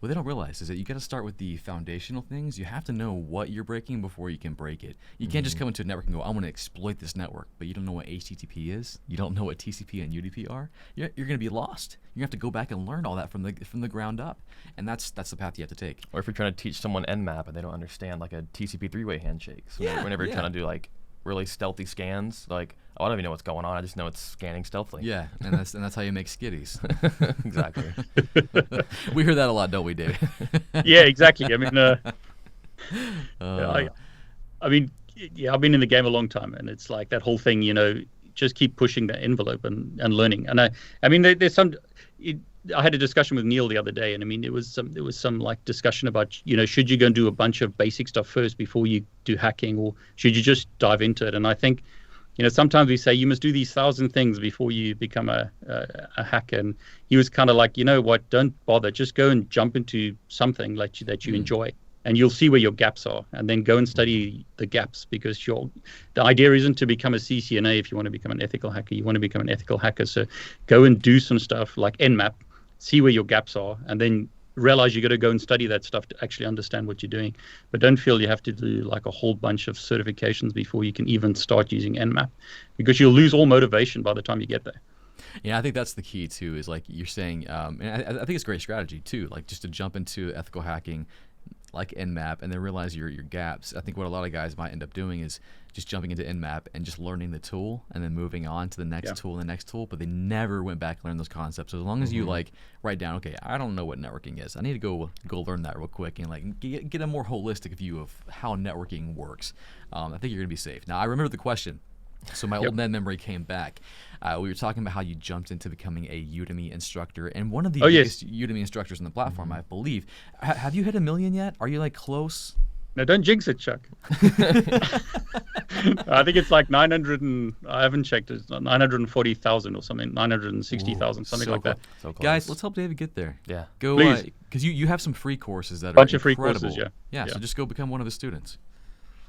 what they don't realize is that you got to start with the foundational things. You have to know what you're breaking before you can break it. You can't just come into a network and go, I'm going to exploit this network, but you don't know what HTTP is. You don't know what TCP and UDP are. You're going to be lost. You have to go back and learn all that from the ground up, and that's the path you have to take. Or if you're trying to teach someone Nmap and they don't understand like a TCP three-way handshake. So whenever you're trying to do like really stealthy scans, like, I don't even know what's going on. I just know it's scanning stealthily. Yeah, and that's how you make skitties. Exactly. We hear that a lot, don't we, David? Yeah, exactly. I mean, I've been in the game a long time, and it's like that whole thing. Just keep pushing the envelope and learning. And I mean, there's some. I had a discussion with Neil the other day, and I mean, there was some like discussion about, should you go and do a bunch of basic stuff first before you do hacking, or should you just dive into it? And I think, sometimes we say you must do these 1,000 things before you become a hacker. And he was kind of like, what? Don't bother. Just go and jump into something that you enjoy, and you'll see where your gaps are, and then go and study the gaps, because the idea isn't to become a CCNA if you want to become an ethical hacker. You want to become an ethical hacker. So go and do some stuff like Nmap, see where your gaps are, and then realize you got to go and study that stuff to actually understand what you're doing. But don't feel you have to do like a whole bunch of certifications before you can even start using Nmap, because you'll lose all motivation by the time you get there. Yeah, I think that's the key too, is like you're saying, and I think it's a great strategy too, like just to jump into ethical hacking like Nmap and then realize your gaps. I think what a lot of guys might end up doing is just jumping into Nmap and just learning the tool and then moving on to the next tool and the next tool, but they never went back and learned those concepts. So as long as you like write down, okay, I don't know what networking is, I need to go learn that real quick and like get a more holistic view of how networking works. I think you're gonna be safe. Now I remember the question. So my old Ned memory came back. We were talking about how you jumped into becoming a Udemy instructor, and one of the biggest Udemy instructors on the platform, I believe. Have you hit 1 million yet? Are you like close? No, don't jinx it, Chuck. I think it's like 900 and I haven't checked. It's 940,000 or something, 960,000, something like that. So close. Guys, let's help David get there. Yeah. Go, please. Because you have some free courses that Bunch are of free incredible. courses, Yeah. So just go become one of the students.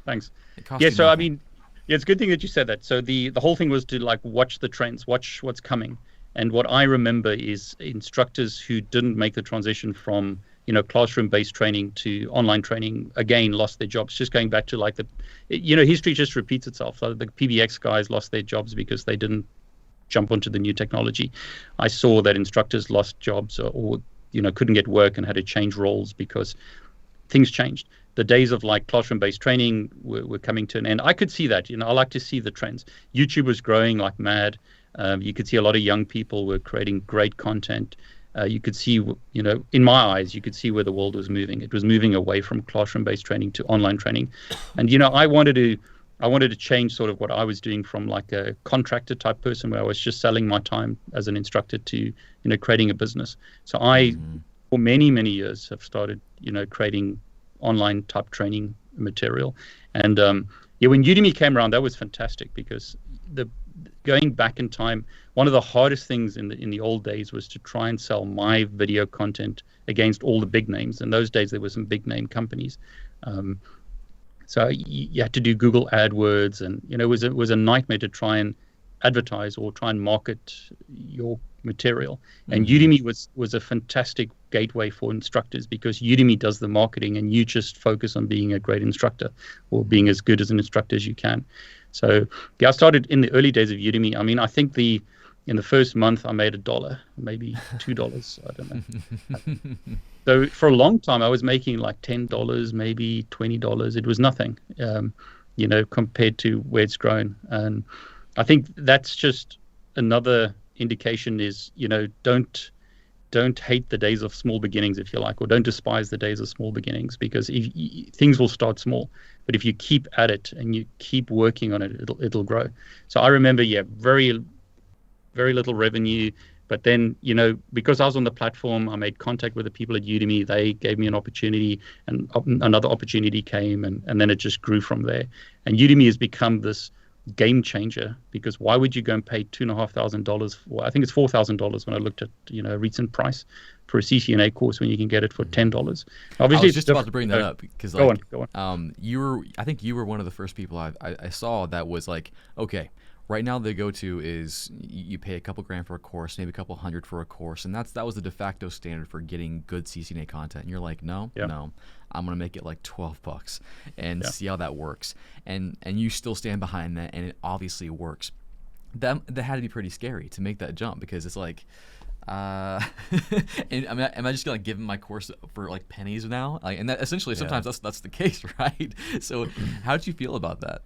Thanks. It costs Yeah, you so nothing. I mean, yeah, it's a good thing that you said that. So the whole thing was to like watch the trends, watch what's coming. And what I remember is instructors who didn't make the transition from classroom-based training to online training again lost their jobs. Just going back to like history just repeats itself. So the PBX guys lost their jobs because they didn't jump onto the new technology. I saw that instructors lost jobs or couldn't get work and had to change roles because things changed. The days of like classroom-based training were coming to an end. I could see that. I like to see the trends. YouTube was growing like mad. You could see a lot of young people were creating great content. You could see, in my eyes, you could see where the world was moving. It was moving away from classroom-based training to online training. And, I wanted to change sort of what I was doing from like a contractor type person where I was just selling my time as an instructor to, creating a business. So I, for many, many years, have started, creating online type training material. And when Udemy came around, that was fantastic because going back in time, one of the hardest things in the old days was to try and sell my video content against all the big names. In those days, there were some big name companies. So you had to do Google AdWords, and it was a nightmare to try and advertise or try and market your material. And Udemy was a fantastic gateway for instructors because Udemy does the marketing and you just focus on being a great instructor or being as good as an instructor as you can. So I started in the early days of Udemy. I mean, I think the In the first month, I made $1, maybe $2. I don't know. So for a long time, I was making like $10, maybe $20. It was nothing, compared to where it's grown. And I think that's just another indication is, don't hate the days of small beginnings, if you like, or don't despise the days of small beginnings, because things will start small, but if you keep at it and you keep working on it, it'll grow. So I remember, very, very little revenue, but then, because I was on the platform, I made contact with the people at Udemy. They gave me an opportunity, and another opportunity came, and then it just grew from there. And Udemy has become this game changer, because why would you go and pay $2,500 for, I think it's $4,000 when I looked at a recent price for a CCNA course, when you can get it for $10. Obviously, I was just about to bring that up, because go on. I think you were one of the first people I saw that was like, okay, right now the go-to is you pay a couple grand for a course, maybe a couple hundred for a course, and that was the de facto standard for getting good CCNA content. And you're like, no, I'm gonna make it like $12 and see how that works. And you still stand behind that, and it obviously works. That had to be pretty scary to make that jump, because it's like, and am I just gonna give my course for like pennies now? Like, and that essentially sometimes that's the case, right? So how did you feel about that?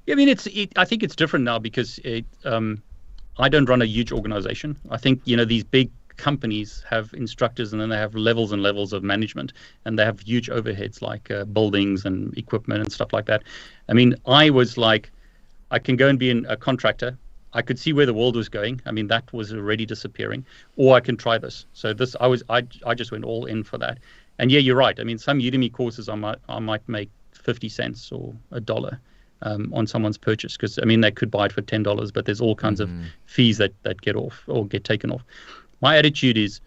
Yeah, I mean, I think it's different now, because I don't run a huge organization. I think, these big companies have instructors, and then they have levels and levels of management, and they have huge overheads like buildings and equipment and stuff like that. I mean, I was like, I can go and be a contractor. I could see where the world was going. I mean, that was already disappearing. Or I can try this. So I just went all in for that. And yeah, you're right. I mean, some Udemy courses I might make 50 cents or $1. On someone's purchase, because I mean, they could buy it for $10, but there's all kinds of fees that get off or get taken off. My attitude is,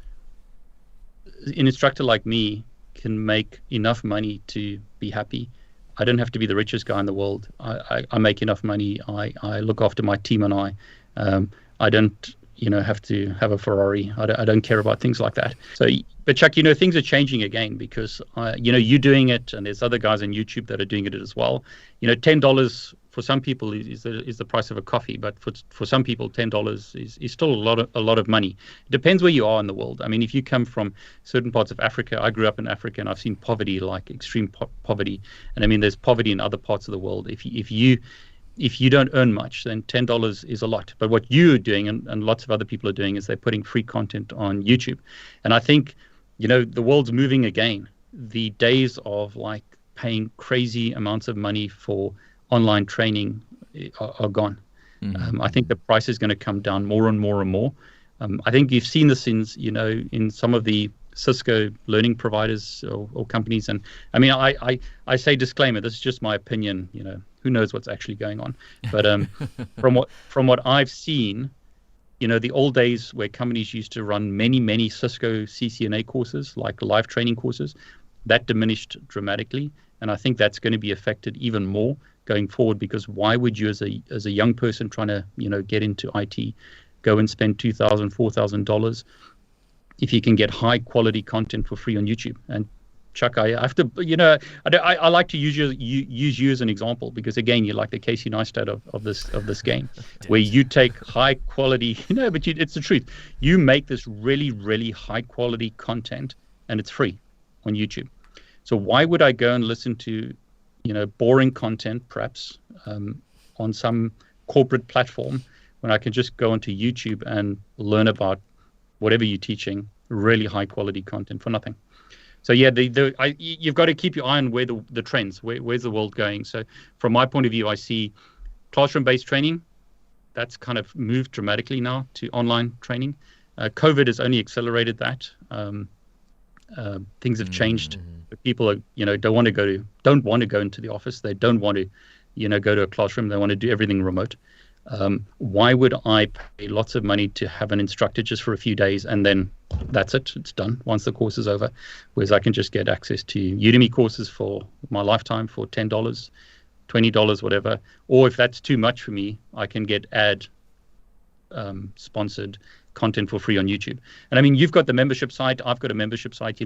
an instructor like me can make enough money to be happy. I don't have to be the richest guy in the world. I make enough money. I look after my team, and I don't have to have a Ferrari. I don't care about things like that. So, but Chuck, things are changing again, because you're doing it, and there's other guys on YouTube that are doing it as well. $10 for some people is the price of a coffee, but for some people, $10 is still a lot of money. It depends where you are in the world. I mean, if you come from certain parts of Africa, I grew up in Africa, and I've seen poverty, like extreme poverty, and I mean, there's poverty in other parts of the world. If you don't earn much, then $10 is a lot. But what you're doing, and lots of other people are doing, is they're putting free content on YouTube. And I think, the world's moving again. The days of like paying crazy amounts of money for online training are gone. I think the price is going to come down more and more and more. I think you've seen this in some of the Cisco learning providers or companies. And I mean, I say disclaimer, this is just my opinion, who knows what's actually going on. But from what I've seen, the old days where companies used to run many Cisco CCNA courses, like live training courses, that diminished dramatically. And I think that's going to be affected even more going forward, because why would you, as a young person trying to, get into IT, go and spend $2,000, $4,000 if you can get high quality content for free on YouTube? And Chuck, I have to, I like to use you as an example, because again, you're like the Casey Neistat of this game, where you take high quality, but it's the truth. You make this really, really high quality content, and it's free on YouTube. So why would I go and listen to, boring content, perhaps on some corporate platform, when I can just go onto YouTube and learn about whatever you're teaching, really high quality content for nothing? So yeah, you've got to keep your eye on where the trends, where's the world going. So from my point of view, I see classroom-based training, that's kind of moved dramatically now to online training. COVID has only accelerated that. Things have changed. People are, don't want to go into the office. They don't want to, go to a classroom. They want to do everything remote. Why would I pay lots of money to have an instructor just for a few days, and then that's it, it's done once the course is over? Whereas I can just get access to Udemy courses for my lifetime for $10, $20, whatever. Or if that's too much for me, I can get sponsored content for free on YouTube. And I mean, you've got the membership site, I've got a membership site.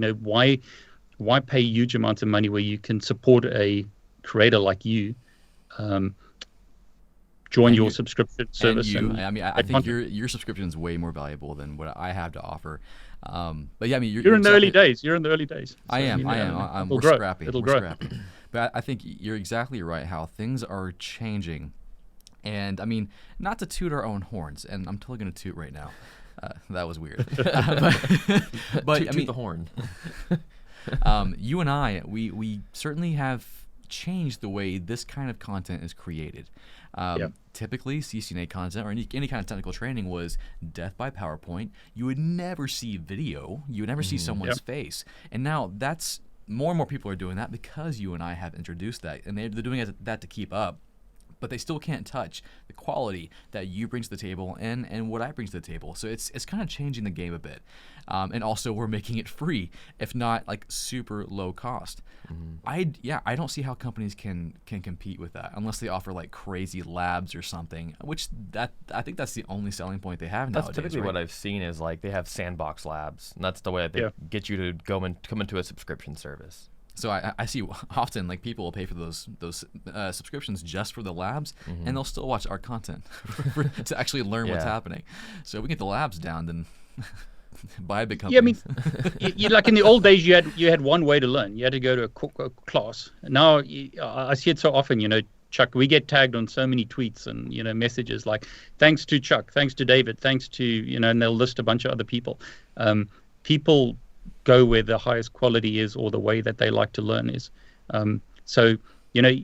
Why pay huge amounts of money where you can support a creator like you, join And your you- subscription And service. you, I mean, I get think content. your subscription is way more valuable than what I have to offer. But yeah, I mean, You're in the early exactly- days. You're in the early days. I So, am. mean, I am. It'll We're grow. scrappy. It'll We're grow. scrappy. But I think you're exactly right. How things are changing, and I mean, not to toot our own horns, and I'm totally gonna toot right now. That was weird. But Toot I mean, the horn. you and I, we certainly have changed the way this kind of content is created. Typically, CCNA content or any kind of technical training was death by PowerPoint. You would never see video. You would never see someone's face. And now that's more and more people are doing that because you and I have introduced that, and they're doing that to keep up. But they still can't touch the quality that you bring to the table and what I bring to the table. So it's kind of changing the game a bit. And also we're making it free, if not like super low cost. I don't see how companies can compete with that unless they offer like crazy labs or something, which I think that's the only selling point they have That's nowadays. typically right? what I've seen is like they have sandbox labs, and that's the way they get you to come into a subscription service. So I see often like people will pay for those subscriptions just for the labs, and they'll still watch our content to actually learn what's happening. So if we get the labs down, then buy a big company. Yeah, I mean, you like in the old days, you had one way to learn. You had to go to a class. Now I see it so often. Chuck, we get tagged on so many tweets and messages like, "Thanks to Chuck, thanks to David, thanks to," and they'll list a bunch of other people. People go where the highest quality is or the way that they like to learn is. So,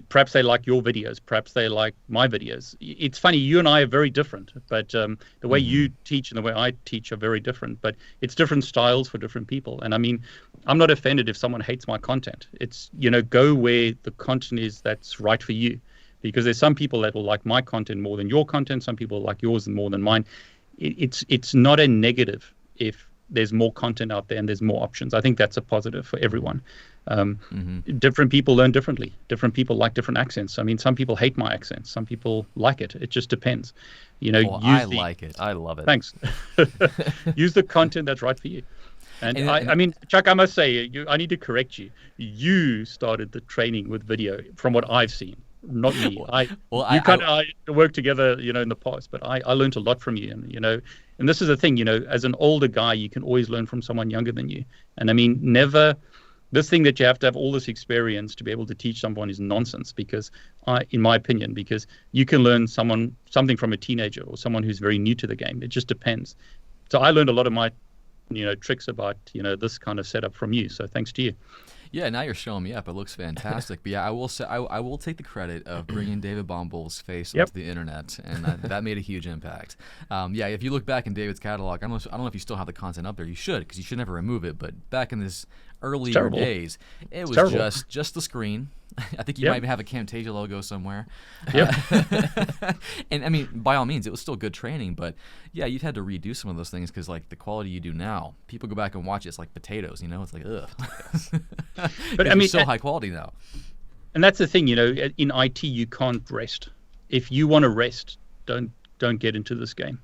perhaps they like your videos, perhaps they like my videos. It's funny, you and I are very different, but the way you teach and the way I teach are very different, but it's different styles for different people. And I mean, I'm not offended if someone hates my content. It's, go where the content is that's right for you, because there's some people that will like my content more than your content. Some people like yours more than mine. It's not a negative if there's more content out there and there's more options. I think that's a positive for everyone. Different people learn differently. Different people like different accents. I mean, some people hate my accents. Some people like it. It just depends. I like it. I love it. Thanks. Use the content that's right for you. And I mean, Chuck, I must say, I need to correct you. You started the training with video, from what I've seen, not me. I worked together, in the past, but I learned a lot from you, and this is the thing, as an older guy, you can always learn from someone younger than you. And I mean, this thing that you have to have all this experience to be able to teach someone is nonsense, because in my opinion, because you can learn something from a teenager or someone who's very new to the game. It just depends. So I learned a lot of my tricks about this kind of setup from you, so thanks to you. Yeah, now you're showing me up. It looks fantastic. But yeah, I will say I will take the credit of bringing David Bombal's face onto the internet, and that made a huge impact. If you look back in David's catalog, I don't know if you still have the content up there. You should, because you should never remove it. But back in his earlier days, it was just the screen. I think you might even have a Camtasia logo somewhere. And I mean, by all means, it was still good training, but yeah, you've had to redo some of those things because like the quality you do now, people go back and watch it, it's like potatoes, it's like ugh. But I mean, it's so high quality now. And that's the thing, in IT you can't rest. If you want to rest, don't get into this game.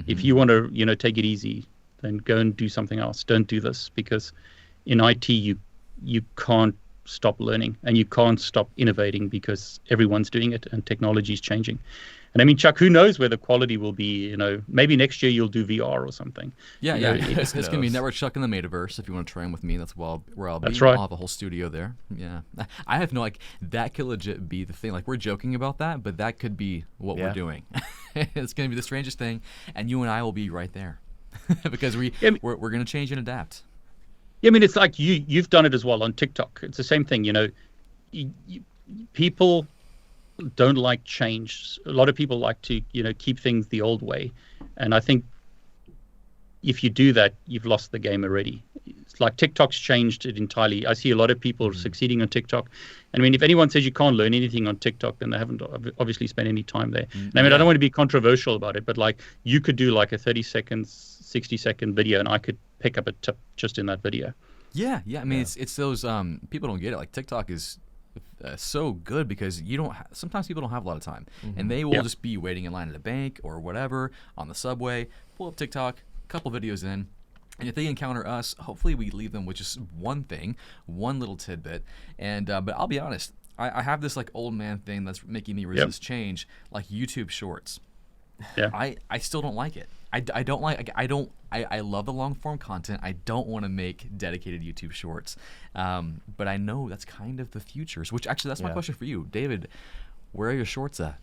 If you want to, take it easy, then go and do something else. Don't do this, because in IT you can't stop learning and you can't stop innovating, because everyone's doing it and technology is changing. And I mean, Chuck, who knows where the quality will be? Maybe next year you'll do VR or something. Yeah. It's going to be Network Chuck in the Metaverse. If you want to train with me, that's where I'll be. That's right. I'll have a whole studio there. Yeah. I have that could legit be the thing. Like, we're joking about that, but that could be what we're doing. It's going to be the strangest thing, and you and I will be right there because we're going to change and adapt. Yeah, I mean, it's like you've done it as well on TikTok. It's the same thing, people don't like change. A lot of people like to, keep things the old way. And I think if you do that, you've lost the game already. It's like TikTok's changed it entirely. I see a lot of people succeeding on TikTok. And I mean, if anyone says you can't learn anything on TikTok, then they haven't obviously spent any time there. And I mean, I don't want to be controversial about it, but like you could do like a 30-second, 60-second video, and I could pick up a tip just in that video. Yeah. I mean, it's those people don't get it. Like TikTok is so good because sometimes people don't have a lot of time, and they will just be waiting in line at a bank or whatever on the subway. Pull up TikTok, a couple videos in. And if they encounter us, hopefully we leave them with just one thing, one little tidbit. And but I'll be honest, I have this like old man thing that's making me resist change, like YouTube Shorts. Yeah. I still don't like it. I don't like I love the long form content. I don't want to make dedicated YouTube Shorts, but I know that's kind of the future. So, which actually that's my question for you, David. Where are your shorts at?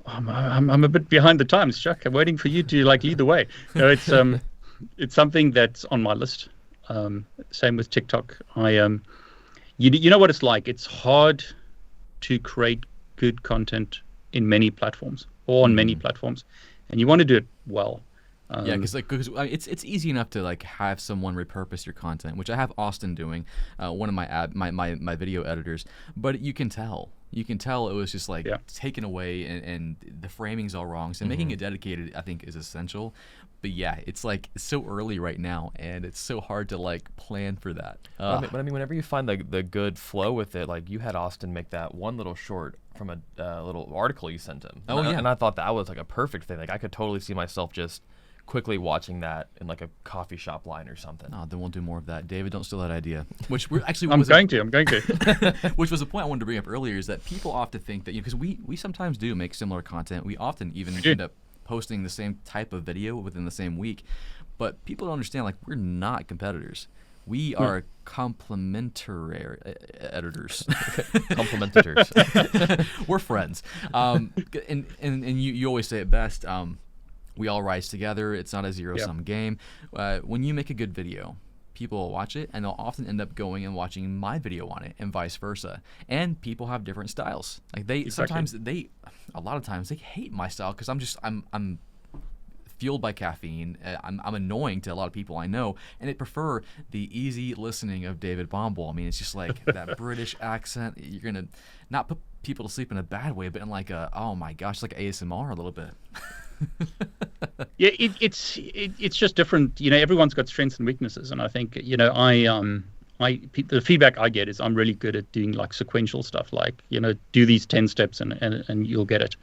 I'm a bit behind the times, Chuck. I'm waiting for you to like lead the way. No, it's something that's on my list. Same with TikTok. You know what it's like. It's hard to create good content in many platforms or on many platforms, and you want to do it well. Because it's easy enough to like have someone repurpose your content, which I have Austin doing, one of my video editors. But you can tell it was just like taken away, and the framing's all wrong. So making it dedicated, I think, is essential. But yeah, it's like it's so early right now, and it's so hard to like plan for that. But I mean, whenever you find the good flow with it, like you had Austin make that one little short from a little article you sent him. And I thought that was like a perfect thing. Like I could totally see myself just quickly watching that in like a coffee shop line or something. Oh, then we'll do more of that. David, don't steal that idea. Which we're actually I'm going to. Which was a point I wanted to bring up earlier, is that people often think that, because we sometimes do make similar content. We often even end up posting the same type of video within the same week. But people don't understand, like, we're not competitors. We are complementary editors. Complementators. We're friends. And you always say it best. We all rise together. It's not a zero-sum game. When you make a good video, people will watch it, and they'll often end up going and watching my video on it, and vice versa. And people have different styles. Like a lot of times they hate my style because I'm fueled by caffeine. I'm annoying to a lot of people I know, and they prefer the easy listening of David Bombal. I mean, it's just like that British accent. You're gonna not put people to sleep in a bad way, but in like oh my gosh, like ASMR a little bit. Yeah, it's just different. You know, everyone's got strengths and weaknesses, and I think, you know, the feedback I get is I'm really good at doing like sequential stuff, like, you know, do these 10 steps and you'll get it.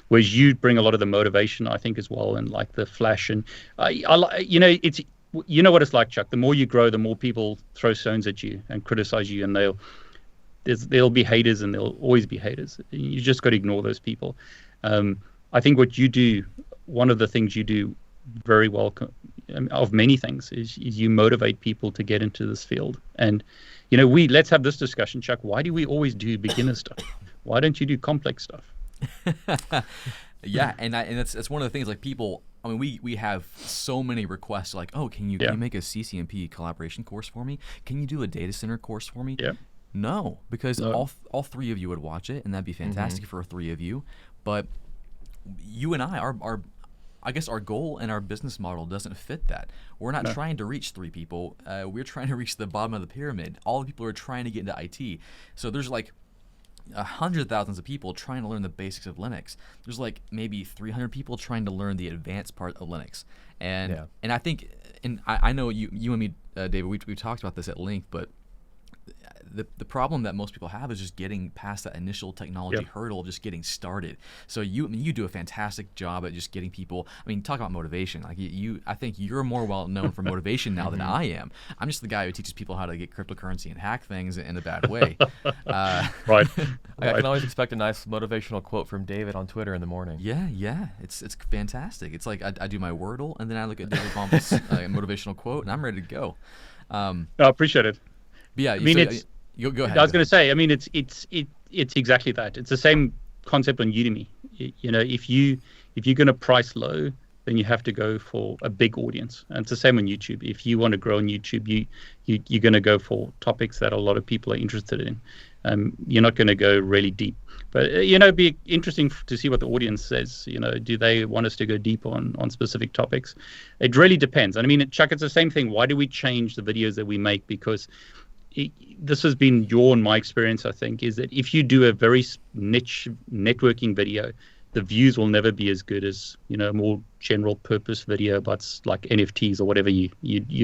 Whereas you bring a lot of the motivation, I think, as well, and like the flash. And you know what it's like, Chuck. The more you grow, the more people throw stones at you and criticize you, and there'll be haters, and there'll always be haters. You just got to ignore those people. I think what you do, one of the things you do very well, of many things, is you motivate people to get into this field. And, you know, let's have this discussion, Chuck. Why do we always do beginner stuff? Why don't you do complex stuff? Yeah, and that's one of the things, like, people, I mean, we have so many requests, like, oh, can you make a CCNP collaboration course for me? Can you do a data center course for me? Yeah. No, because all three of you would watch it, and that'd be fantastic for three of you. But you and I guess our goal and our business model doesn't fit that. We're not trying to reach three people. We're trying to reach the bottom of the pyramid. All the people are trying to get into IT. So there's like 100,000 of people trying to learn the basics of Linux. There's like maybe 300 people trying to learn the advanced part of Linux. And I think, and I know you and me, David, we talked about this at length, but the problem that most people have is just getting past that initial technology hurdle of just getting started. So you do a fantastic job at just getting people. I mean, talk about motivation. Like I think you're more well known for motivation now than I am. I'm just the guy who teaches people how to get cryptocurrency and hack things in a bad way. Right. I can always expect a nice motivational quote from David on Twitter in the morning. Yeah. It's fantastic. It's like I do my Wordle, and then I look at David Bombal's motivational quote, and I'm ready to go. I appreciate it. But yeah, I mean, go ahead. I was going to say, I mean, it's exactly that. It's the same concept on Udemy. You know, if you're going to price low, then you have to go for a big audience. And it's the same on YouTube. If you want to grow on YouTube, you're going to go for topics that a lot of people are interested in. You're not going to go really deep. But, you know, it'd be interesting to see what the audience says. You know, do they want us to go deep on specific topics? It really depends. And I mean, Chuck, it's the same thing. Why do we change the videos that we make? Because this has been your and my experience, I think, is that if you do a very niche networking video, the views will never be as good as, you know, a more general purpose video about like NFTs or whatever you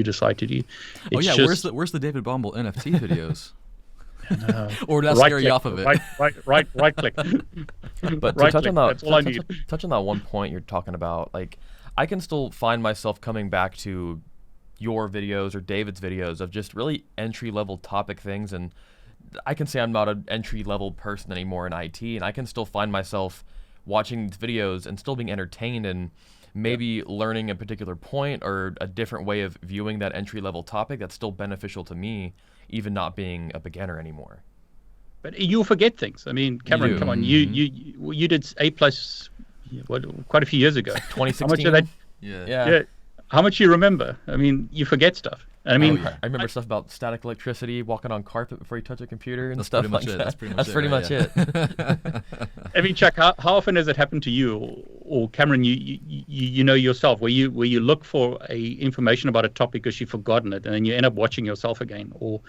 decide to do. It's where's the David Bombal NFT videos? Or did I scare you off of it? Right click. But to touch on that one point you're talking about, like, I can still find myself coming back to your videos or David's videos of just really entry-level topic things, and I can say I'm not an entry-level person anymore in IT, and I can still find myself watching these videos and still being entertained and maybe learning a particular point or a different way of viewing that entry-level topic that's still beneficial to me, even not being a beginner anymore. But you'll forget things. I mean, Cameron, come on, you did A+, quite a few years ago. 2016. How much of that? Yeah. How much you remember? I mean, you forget stuff. I mean, I remember stuff about static electricity, walking on carpet before you touch a computer, and That's stuff pretty like much it. that. That's pretty much it. I mean, Chuck, how often has it happened to you, or Cameron, you know yourself, where you look for information about a topic because you've forgotten it, and then you end up watching yourself again, or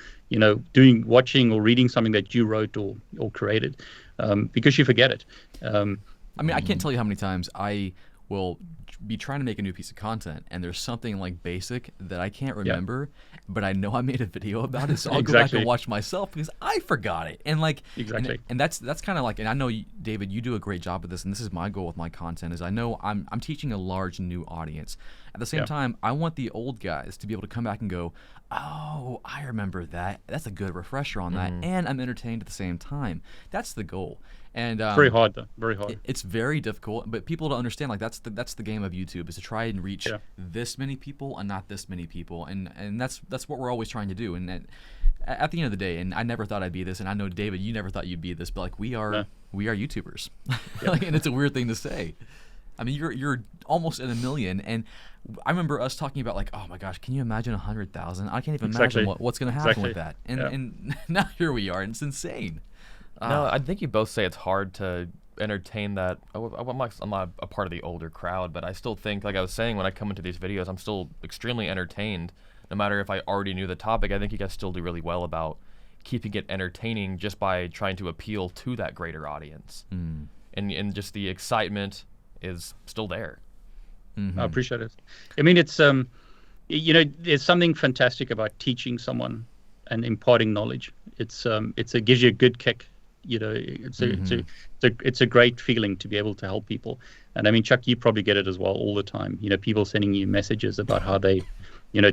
watching or reading something that you wrote or created, because you forget it. I mean, I can't tell you how many times I will be trying to make a new piece of content, and there's something like basic that I can't remember, but I know I made a video about it, so I'll go back and watch myself because I forgot it. And like, and that's kind of like, and I know David, you do a great job with this, and this is my goal with my content is I know I'm teaching a large new audience. At the same time, I want the old guys to be able to come back and go, oh, I remember that. That's a good refresher on that, and I'm entertained at the same time. That's the goal. And very hard though, very hard. It's very difficult, but people to understand like that's the game of YouTube is to try and reach this many people and not this many people, and that's what we're always trying to do. And at the end of the day, and I never thought I'd be this, and I know David, you never thought you'd be this, but like we are YouTubers, like, and it's a weird thing to say. I mean, you're almost at 1 million, and I remember us talking about like, oh my gosh, can you imagine 100,000? I can't even imagine what's going to happen with that. And now here we are, and it's insane. No, I think you both say it's hard to entertain that. I'm not a part of the older crowd, but I still think, like I was saying, when I come into these videos, I'm still extremely entertained. No matter if I already knew the topic, I think you guys still do really well about keeping it entertaining just by trying to appeal to that greater audience. And just the excitement is still there. I appreciate it. I mean, it's there's something fantastic about teaching someone and imparting knowledge. It gives you a good kick. It's a great feeling to be able to help people. And I mean, Chuck, you probably get it as well all the time. People sending you messages about how they,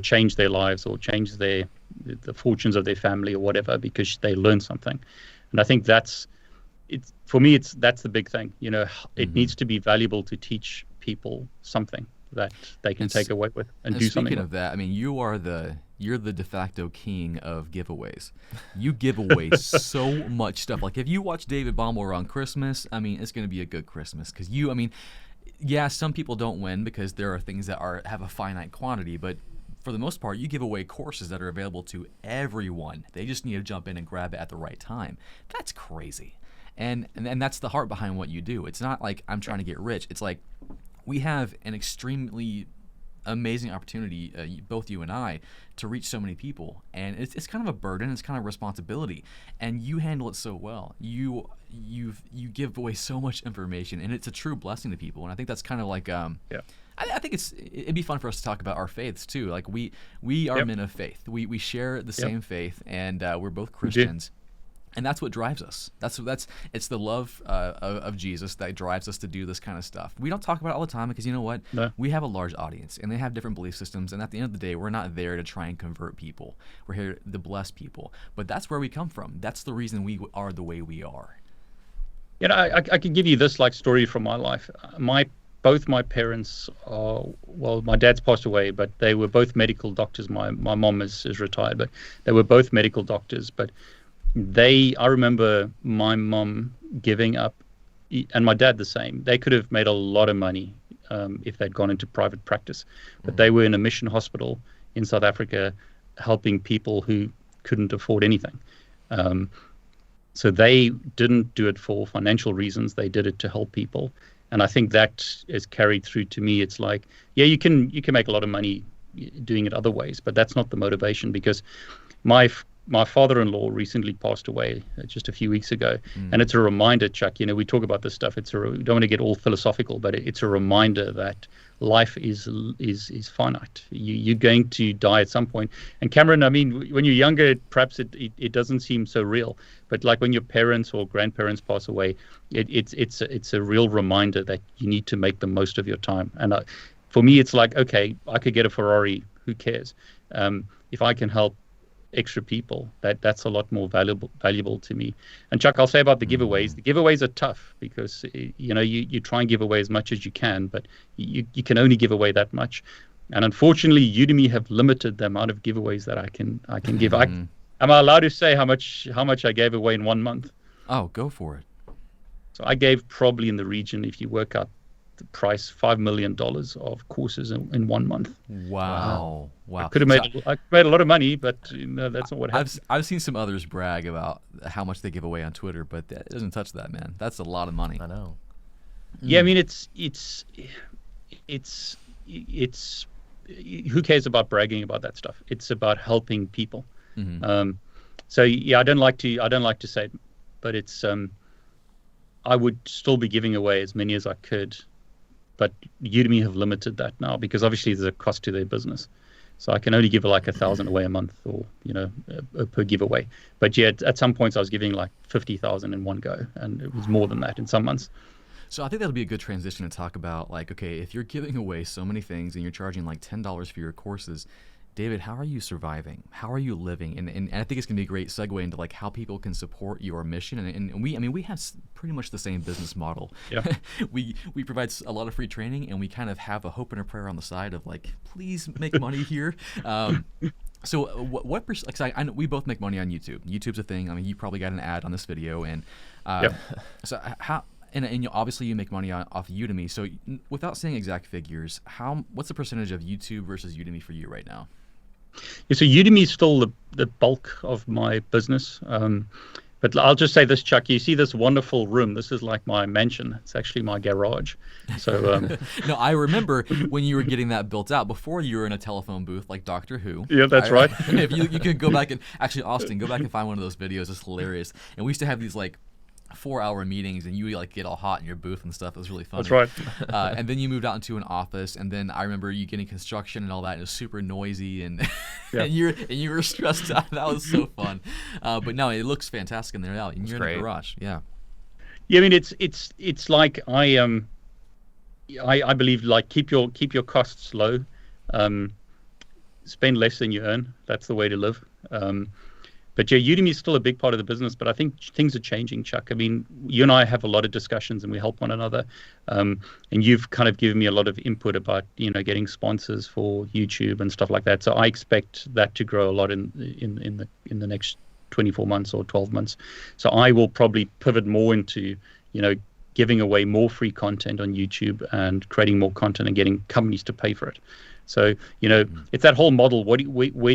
change their lives or change the fortunes of their family or whatever because they learned something. And I think that's the big thing. It needs to be valuable to teach people something that they can take away with and do something. Speaking of that, I mean, you're the de facto king of giveaways. You give away so much stuff. Like if you watch David Bombal around Christmas, I mean, it's going to be a good Christmas because some people don't win because there are things that have a finite quantity, but for the most part, you give away courses that are available to everyone. They just need to jump in and grab it at the right time. That's crazy. And that's the heart behind what you do. It's not like I'm trying to get rich. It's like we have an extremely amazing opportunity, both you and I, to reach so many people, and it's kind of a burden, it's kind of a responsibility, and you handle it so well. You give away so much information, and it's a true blessing to people. And I think that's kind of like I think it'd be fun for us to talk about our faiths too. Like we are men of faith. We share the same faith, and we're both Christians. And that's what drives us. It's the love of Jesus that drives us to do this kind of stuff. We don't talk about it all the time because you know what? No. We have a large audience and they have different belief systems. And at the end of the day, we're not there to try and convert people. We're here to bless people. But that's where we come from. That's the reason we are the way we are. I can give you this story from my life. Both my parents are, well, my dad's passed away, but they were both medical doctors. My mom is retired, but they were both medical doctors. But I remember my mom giving up, and my dad the same. They could have made a lot of money if they'd gone into private practice, but they were in a mission hospital in South Africa helping people who couldn't afford anything. So they didn't do it for financial reasons. They did it to help people. And I think that is carried through to me. It's like, you can make a lot of money doing it other ways, but that's not the motivation, because my father-in-law recently passed away just a few weeks ago. And it's a reminder, Chuck, we talk about this stuff. We don't want to get all philosophical, but it's a reminder that life is finite. You're going to die at some point. And Cameron, I mean, when you're younger, perhaps it doesn't seem so real, but like when your parents or grandparents pass away, it's a real reminder that you need to make the most of your time. And for me, it's like, okay, I could get a Ferrari, who cares? If I can help extra people, that's a lot more valuable to me. And Chuck, I'll say about the giveaways. The giveaways are tough because you try and give away as much as you can, but you can only give away that much. And unfortunately, Udemy have limited the amount of giveaways that I can give. Am I allowed to say how much I gave away in 1 month? Oh, go for it. So I gave probably in the region, if you work out the price, $5 million of courses in 1 month. Wow. I could have made I made a lot of money, but that's not what happened. I've seen some others brag about how much they give away on Twitter, but it doesn't touch that, man. That's a lot of money. I know. Yeah, I mean it's who cares about bragging about that stuff? It's about helping people. So yeah, I don't like to say it, but it's I would still be giving away as many as I could, but Udemy have limited that now because obviously there's a cost to their business. So I can only give like 1,000 away a month, or per giveaway. But yeah, at some points I was giving like 50,000 in one go, and it was more than that in some months. So I think that'll be a good transition to talk about, like, okay, if you're giving away so many things and you're charging like $10 for your courses, David, how are you surviving? How are you living? And I think it's gonna be a great segue into like how people can support your mission. And we have pretty much the same business model. Yeah. we provide a lot of free training, and we kind of have a hope and a prayer on the side of like, please make money here. So what percent? Like, I know we both make money on YouTube. YouTube's a thing. I mean, you probably got an ad on this video, and so how? And obviously you make money off Udemy. So without saying exact figures, what's the percentage of YouTube versus Udemy for you right now? Yeah, so Udemy is still the bulk of my business. But I'll just say this, Chuck. You see this wonderful room. This is like my mansion. It's actually my garage. So no, I remember when you were getting that built out before you were in a telephone booth like Doctor Who. Yeah, that's right. If you could go back and actually, Austin, go back and find one of those videos. It's hilarious. And we used to have these like 4-hour meetings, and you like get all hot in your booth and stuff. It was really funny. That's right. And then you moved out into an office, and then I remember you getting construction and all that. And it was super noisy, and and you were stressed out. That was so fun. But no, it looks fantastic in there now. And you're in the garage. Yeah. Yeah, I mean it's like I believe like keep your costs low, spend less than you earn. That's the way to live. But yeah, Udemy is still a big part of the business, but I think things are changing, Chuck. I mean, you and I have a lot of discussions, and we help one another. And you've kind of given me a lot of input about, getting sponsors for YouTube and stuff like that. So I expect that to grow a lot in the next 24 months or 12 months. So I will probably pivot more into, giving away more free content on YouTube and creating more content and getting companies to pay for it. So, it's that whole model. Where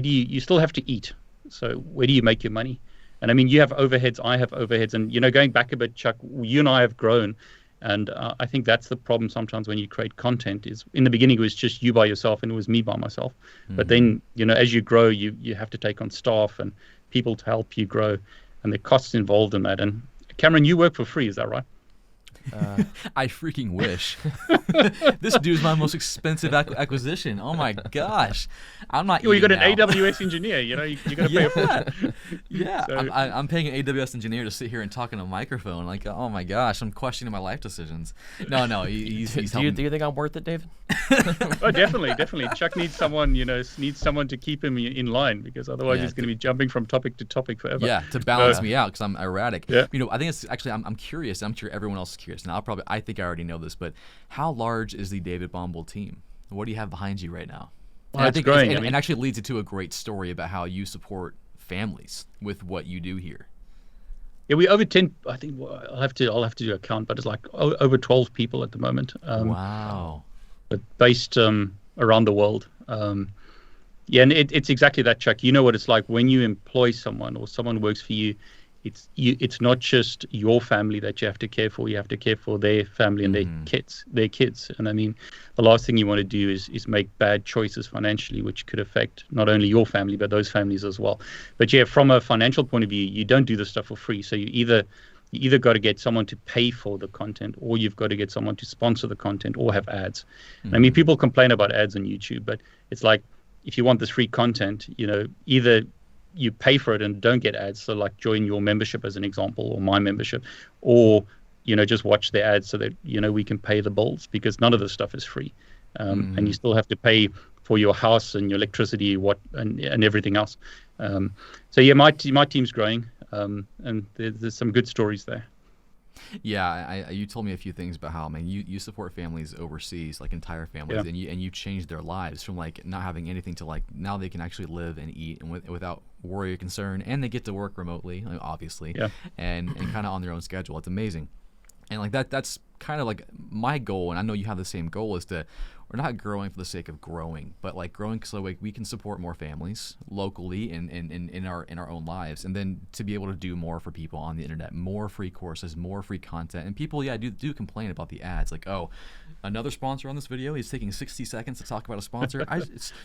do you still have to eat? So where do you make your money? And I mean, you have overheads, I have overheads, and going back a bit, Chuck, you and I have grown, and I think that's the problem sometimes when you create content. Is in the beginning it was just you by yourself, and it was me by myself. But then as you grow, you have to take on staff and people to help you grow, and the costs involved in that. And Cameron, you work for free, is that right? I freaking wish. This dude's my most expensive acquisition. Oh my gosh, I'm not. Well, you got now. an AWS engineer. You got to pay for that. Yeah, So, I'm paying an AWS engineer to sit here and talk on a microphone. Like, oh my gosh, I'm questioning my life decisions. No, he's helping. Do you think I'm worth it, David? Oh, definitely. Chuck needs someone, to keep him in line, because otherwise he's going to be jumping from topic to topic forever. Yeah, to balance me out, because I'm erratic. Yeah. I think it's actually I'm curious. I'm sure everyone else is curious. Now I think I already know this, but how large is the David Bombal team? What do you have behind you right now? Well, it's growing. And actually leads it to a great story about how you support families with what you do here. Yeah, we over 10. I think I'll have to do a count, but it's like over 12 people at the moment. Wow. But based around the world. Yeah, and it's exactly that, Chuck. You know what it's like when you employ someone or someone works for you. It's not just your family that you have to care for. You have to care for their family and their kids. And I mean, the last thing you want to do is make bad choices financially, which could affect not only your family but those families as well. But yeah, from a financial point of view, you don't do this stuff for free. So you either got to get someone to pay for the content, or you've got to get someone to sponsor the content or have ads. I mean, people complain about ads on YouTube, but it's like, if you want this free content, either you pay for it and don't get ads, so like join your membership as an example, or my membership, or just watch the ads so that we can pay the bills, because none of this stuff is free. And you still have to pay for your house and your electricity, and everything else. So yeah, my team's growing, and there's some good stories there. Yeah, you told me a few things about how, man, you support families overseas, like entire families, Yeah. and you changed their lives from like not having anything to like now they can actually live and eat and without worry or concern, and they get to work remotely, like, obviously, Yeah. and kind of on their own schedule. It's amazing. And like that's kind of like my goal, and I know you have the same goal, is to we're not growing for the sake of growing, but like growing so like we can support more families locally in our own lives, and then to be able to do more for people on the internet, more free courses, more free content. And people, do complain about the ads, like, oh, another sponsor on this video, he's taking 60 seconds to talk about a sponsor.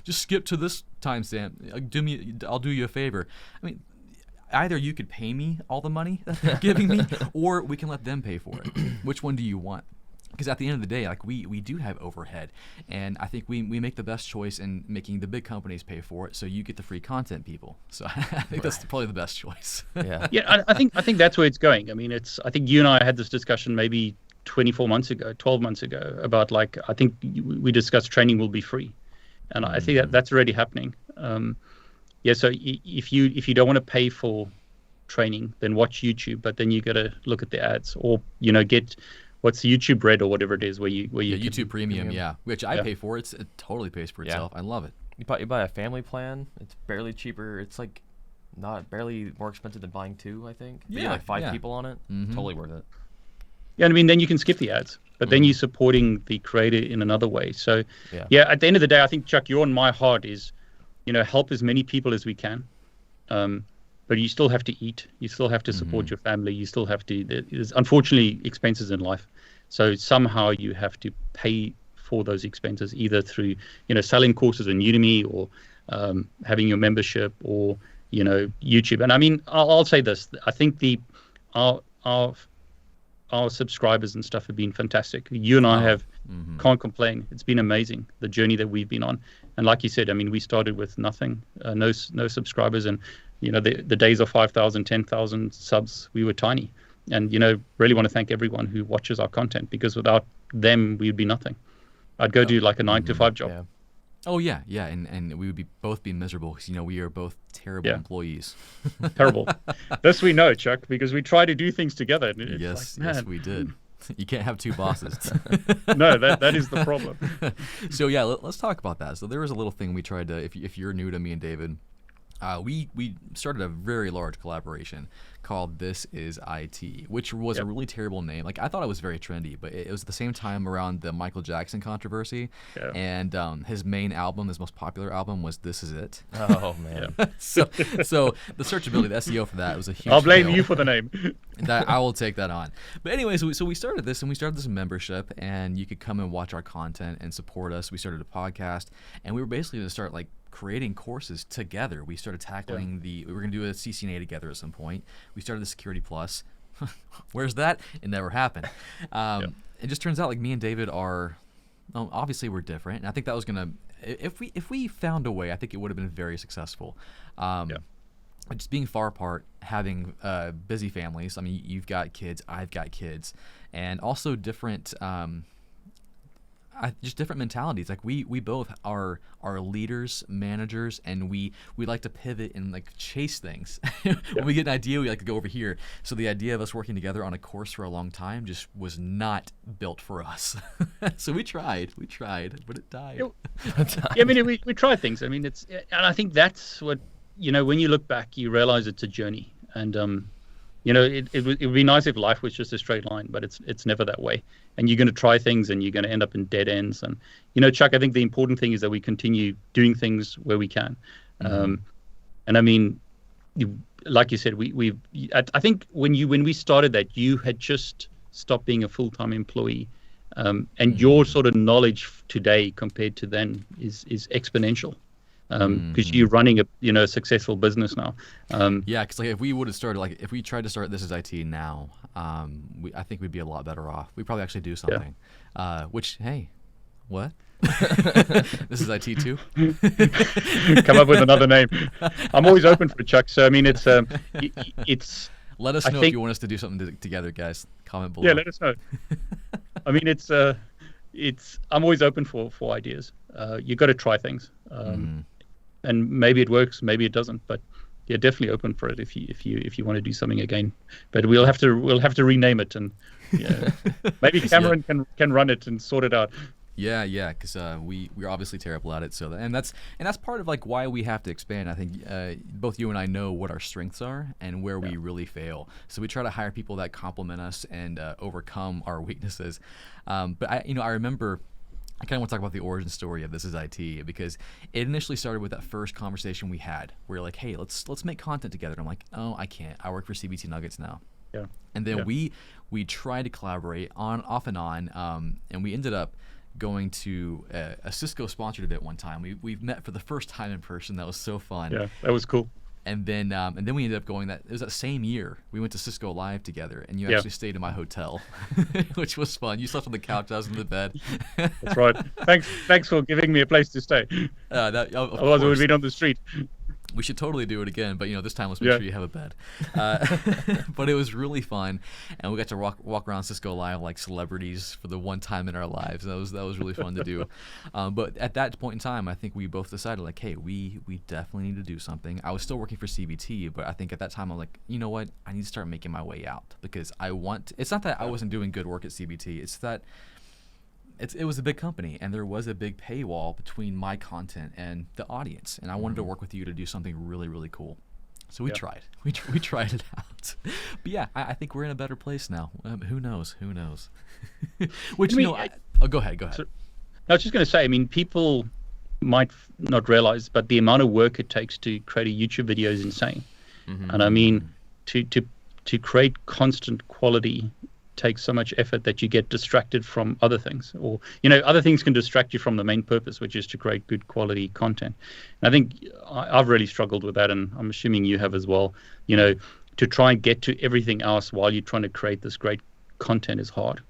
Just skip to this timestamp. I'll do you a favor. I mean, either you could pay me all the money that they're giving me, or we can let them pay for it. Which one do you want? Because at the end of the day, like we do have overhead, and I think we make the best choice in making the big companies pay for it, so you get the free content, people. So I think that's probably the best choice. Yeah. Yeah, I think that's where it's going. I mean, I think you and I had this discussion maybe 12 months ago about, like, I think we discussed training will be free, and I think that's already happening. Yeah, so if you don't want to pay for training, then watch YouTube, but then you got to look at the ads, or get what's YouTube Red or whatever it is where you YouTube Premium, which I pay for. It totally pays for itself. I love it. You buy a family plan. It's barely cheaper. It's like not barely more expensive than buying two, I think. But you have like 5 people on it. Mm-hmm. Totally worth it. Yeah, I mean, then you can skip the ads, but then you're supporting the creator in another way. So yeah, at the end of the day, I think, Chuck, you're on my heart is, help as many people as we can. But you still have to eat. You still have to support your family. You still have to. There's unfortunately expenses in life, so somehow you have to pay for those expenses, either through selling courses on Udemy, or having your membership, or YouTube. And I mean, I'll say this: I think our subscribers and stuff have been fantastic. You and I can't complain. It's been amazing, the journey that we've been on. And like you said, I mean, we started with nothing, no subscribers, and the days of 5,000, 10,000 subs, we were tiny. And really want to thank everyone who watches our content, because without them, we'd be nothing. I'd go do like a 9-to-5 job. Yeah. Oh yeah, and we would both be miserable because we are both terrible employees. Terrible. This we know, Chuck, because we try to do things together. And yes, we did. You can't have two bosses. No, that is the problem. So yeah, let's talk about that. So there was a little thing we tried to. If you're new to me and David, we started a very large collaboration called This Is IT, which was a really terrible name. Like, I thought it was very trendy, but it was at the same time around the Michael Jackson controversy, and his main album, his most popular album, was This Is It. Oh man. So the searchability, the SEO for that was a huge. I'll blame fail. you for the name. That I will take that on. But anyways, so we started this, and we started this membership, and you could come and watch our content and support us. We started a podcast, and we were basically going to start like creating courses together. We started tackling we were going to do a CCNA together at some point. We started the Security Plus. Where's that? It never happened. It just turns out like me and David are, obviously we're different, and I think that was going to, if we found a way, I think it would have been very successful. Just being far apart, having busy families. I mean, you've got kids, I've got kids, and also different just different mentalities. Like we both are leaders, managers, and we like to pivot and like chase things. When we get an idea, we like to go over here. So the idea of us working together on a course for a long time just was not built for us. So we tried, but it died. I mean, we tried things. I mean, and I think that's what, when you look back, you realize it's a journey. And it would be nice if life was just a straight line, but it's never that way. And you're going to try things, and you're going to end up in dead ends. And Chuck, I think the important thing is that we continue doing things where we can. And I mean, like you said, I think when we started that, you had just stopped being a full-time employee, and your sort of knowledge today compared to then is exponential. Because you're running a successful business now. Yeah, because like if we would have started, like if we tried to start This Is IT now, I think we'd be a lot better off. We'd probably actually do something. Which, hey, what? This is IT too. Come up with another name. I'm always open for it, Chuck. So I mean, it's Let us know if you want us to do something together, guys. Comment below. Yeah, let us know. I mean, I'm always open for ideas. You got to try things, and maybe it works, maybe it doesn't. But yeah, definitely open for it if you want to do something again. But we'll have to rename it, and maybe Cameron can run it and sort it out. Yeah, because we're obviously terrible at it. So and that's part of like why we have to expand. I think both you and I know what our strengths are and where we really fail. So we try to hire people that complement us and overcome our weaknesses. But I remember. I kind of want to talk about the origin story of This Is IT, because it initially started with that first conversation we had. Where you're like, hey, let's make content together. And I'm like, oh, I can't. I work for CBT Nuggets now. Yeah. And then we tried to collaborate off and on, and we ended up going to a Cisco sponsored event one time. We met for the first time in person. That was so fun. Yeah, that was cool. And then we ended up going. It was that same year we went to Cisco Live together, and you actually stayed in my hotel, which was fun. You slept on the couch, I was in the bed. That's right. Thanks for giving me a place to stay. Otherwise, it would have been on the street. We should totally do it again, but this time let's make sure you have a bed. But it was really fun, and we got to walk around Cisco Live like celebrities for the one time in our lives. That was really fun to do. But at that point in time, I think we both decided like, hey, we definitely need to do something. I was still working for CBT, but I think at that time I'm like, you know what? I need to start making my way out, because it's not that I wasn't doing good work at CBT. It's that it was a big company, and there was a big paywall between my content and the audience, and I wanted to work with you to do something really, really cool. So we tried. We tried it out. But yeah, I think we're in a better place now. Who knows? Which go ahead. So, I was just going to say, people might not realize, but the amount of work it takes to create a YouTube video is insane. And to create constant quality takes so much effort that you get distracted from other things, or other things can distract you from the main purpose, which is to create good quality content. And I think I've really struggled with that, and I'm assuming you have as well. To try and get to everything else while you're trying to create this great content is hard.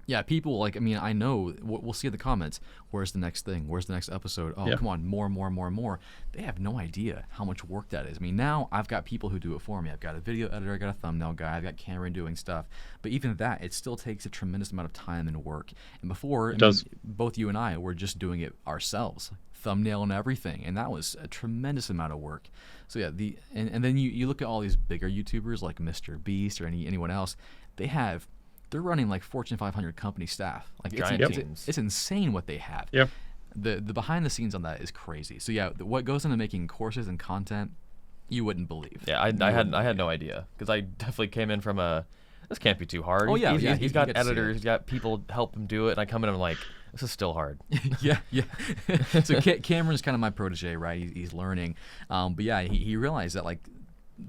Yeah, people I know we'll see in the comments, where's the next thing? Where's the next episode? Oh, come on, more. They have no idea how much work that is. now I've got people who do it for me. I've got a video editor, I've got a thumbnail guy, I've got Cameron doing stuff. But even that, it still takes a tremendous amount of time and work. And before, both you and I were just doing it ourselves, thumbnail and everything, and that was a tremendous amount of work. So yeah, and then you look at all these bigger YouTubers like Mr. Beast or anyone else, they're running like Fortune 500 company staff. Like it's insane what they have. Yeah. The behind the scenes on that is crazy. So yeah, what goes into making courses and content, you wouldn't believe. Yeah, I had no idea, because I definitely came in from this can't be too hard. Oh yeah, he's got editors, he's got people help him do it, and I come in and I'm like, this is still hard. yeah. So Cameron's kind of my protege, right? He's learning, but yeah, he realized that like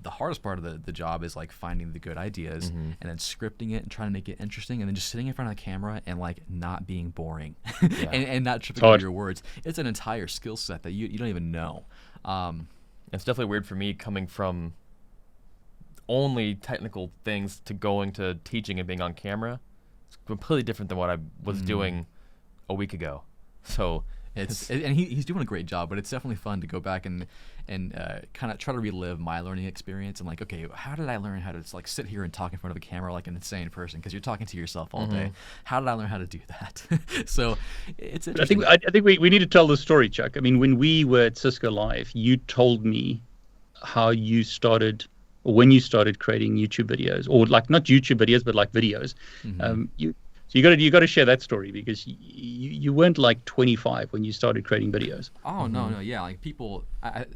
the hardest part of the job is like finding the good ideas and then scripting it and trying to make it interesting, and then just sitting in front of the camera and like not being boring and not tripping over your words. It's an entire skill set that you don't even know. It's definitely weird for me coming from only technical things to going to teaching and being on camera. It's completely different than what I was doing a week ago. So and he's doing a great job, but it's definitely fun to go back and kind of try to relive my learning experience and like, okay, how did I learn how to like sit here and talk in front of a camera like an insane person, because you're talking to yourself all day. How did I learn how to do that? So it's interesting. I think we need to tell the story, Chuck. When we were at Cisco Live, you told me how you started, or when you started creating YouTube videos, or like not YouTube videos, but like videos. So you got to share that story, because you weren't like 25 when you started creating videos. Oh no, yeah, like people.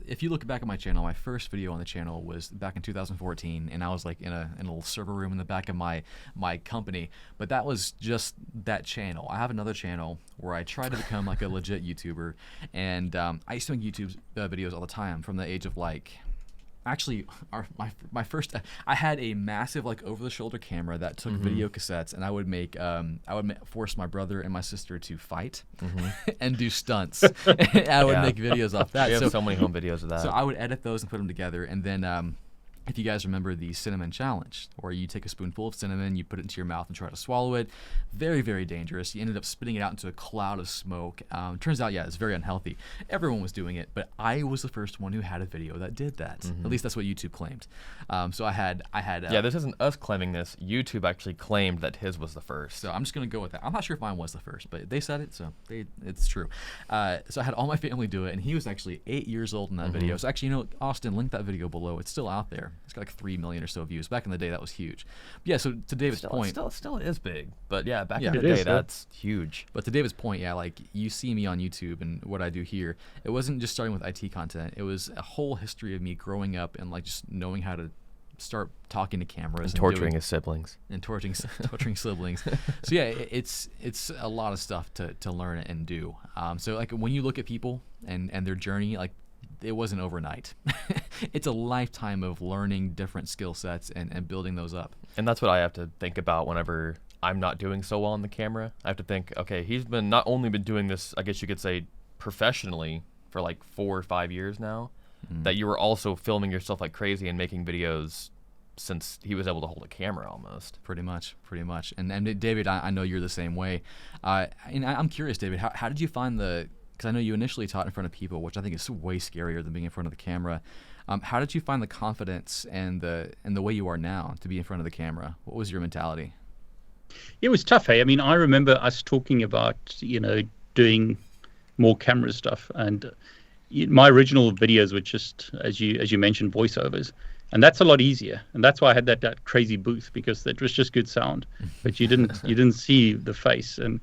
If you look back at my channel, my first video on the channel was back in 2014, and I was like in a little server room in the back of my company. But that was just that channel. I have another channel where I try to become like a legit YouTuber, and I used to make YouTube videos all the time from the age of like. Actually, my first, I had a massive like over-the-shoulder camera that took video cassettes, and I would force my brother and my sister to fight and do stunts. I would make videos off that. We have so many home videos of that. So I would edit those and put them together, and then if you guys remember the cinnamon challenge, where you take a spoonful of cinnamon, you put it into your mouth and try to swallow it. Very, very dangerous. You ended up spitting it out into a cloud of smoke. Turns out, yeah, it's very unhealthy. Everyone was doing it, but I was the first one who had a video that did that. At least that's what YouTube claimed. So I had. Yeah, this isn't us claiming this. YouTube actually claimed that his was the first. So I'm just gonna go with that. I'm not sure if mine was the first, but they said it, so it's true. So I had all my family do it, and he was actually 8 years old in that video. So actually, Austin, link that video below. It's still out there. It's got like 3 million or so views. Back in the day, that was huge. But yeah, so to David's point, still is big. But yeah, back in the day, that's huge. But to David's point, yeah, like you see me on YouTube and what I do here, it wasn't just starting with IT content. It was a whole history of me growing up and like just knowing how to start talking to cameras and torturing his siblings and torturing siblings. So yeah, it's a lot of stuff to learn and do. So like when you look at people and their journey, like it wasn't overnight. It's a lifetime of learning different skill sets and building those up. And that's what I have to think about whenever I'm not doing so well on the camera. I have to think, okay, he's been not only been doing this, I guess you could say, professionally for like 4 or 5 years now, that you were also filming yourself like crazy and making videos since he was able to hold a camera almost. Pretty much. And David, I know you're the same way. And I'm curious, David, how did you find because I know you initially taught in front of people, which I think is way scarier than being in front of the camera. How did you find the confidence and the way you are now to be in front of the camera? What was your mentality? It was tough, hey? I mean, I remember us talking about, doing more camera stuff. And my original videos were just, as you mentioned, voiceovers. And that's a lot easier. And that's why I had that crazy booth, because it was just good sound. But you didn't see the face. And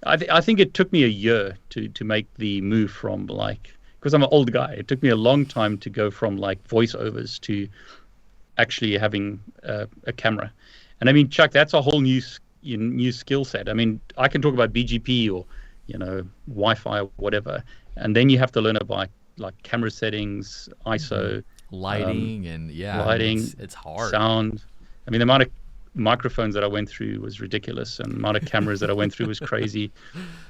I think it took me a year to make the move from because I'm an old guy, it took me a long time to go from like voiceovers to actually having a camera. And I mean, Chuck, that's a whole new skill set. I mean, I can talk about BGP or Wi-Fi or whatever, and then you have to learn about like camera settings, ISO, lighting, it's hard. Sound. I mean, the amount of microphones that I went through was ridiculous, and the amount of cameras that I went through was crazy.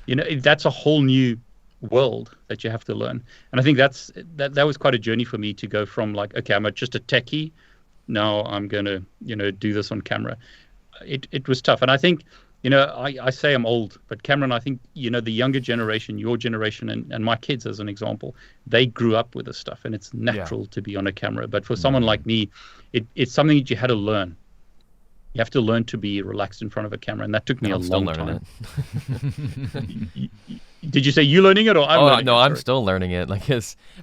That's a whole new world that you have to learn. And I think that was quite a journey for me to go from like, okay, I'm just a techie, now I'm gonna do this on camera. It was tough. And I think I say I'm old, but Cameron, I think the younger generation, your generation, and my kids as an example, they grew up with this stuff, and it's natural to be on a camera. But for someone like me, it's something that you had to learn. You have to learn to be relaxed in front of a camera, and that took me a long time. Did you say you learning it, or I'm learning it? No, I'm still learning it. Like,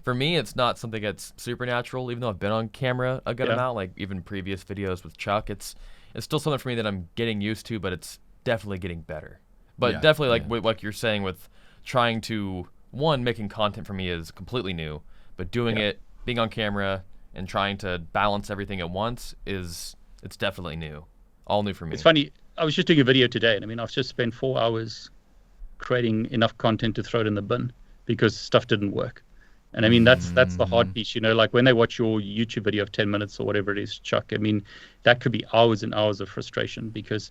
for me, it's not something that's supernatural. Even though I've been on camera a good amount, like even previous videos with Chuck, it's still something for me that I'm getting used to, but it's definitely getting better. But definitely, like you're saying, with trying to making content for me is completely new, but doing it, being on camera, and trying to balance everything at once it's definitely new. All new for me. It's funny. I was just doing a video today, and I mean, I've just spent 4 hours creating enough content to throw it in the bin because stuff didn't work. And I mean, that's the hard piece, like when they watch your YouTube video of 10 minutes or whatever it is, Chuck, I mean, that could be hours and hours of frustration because,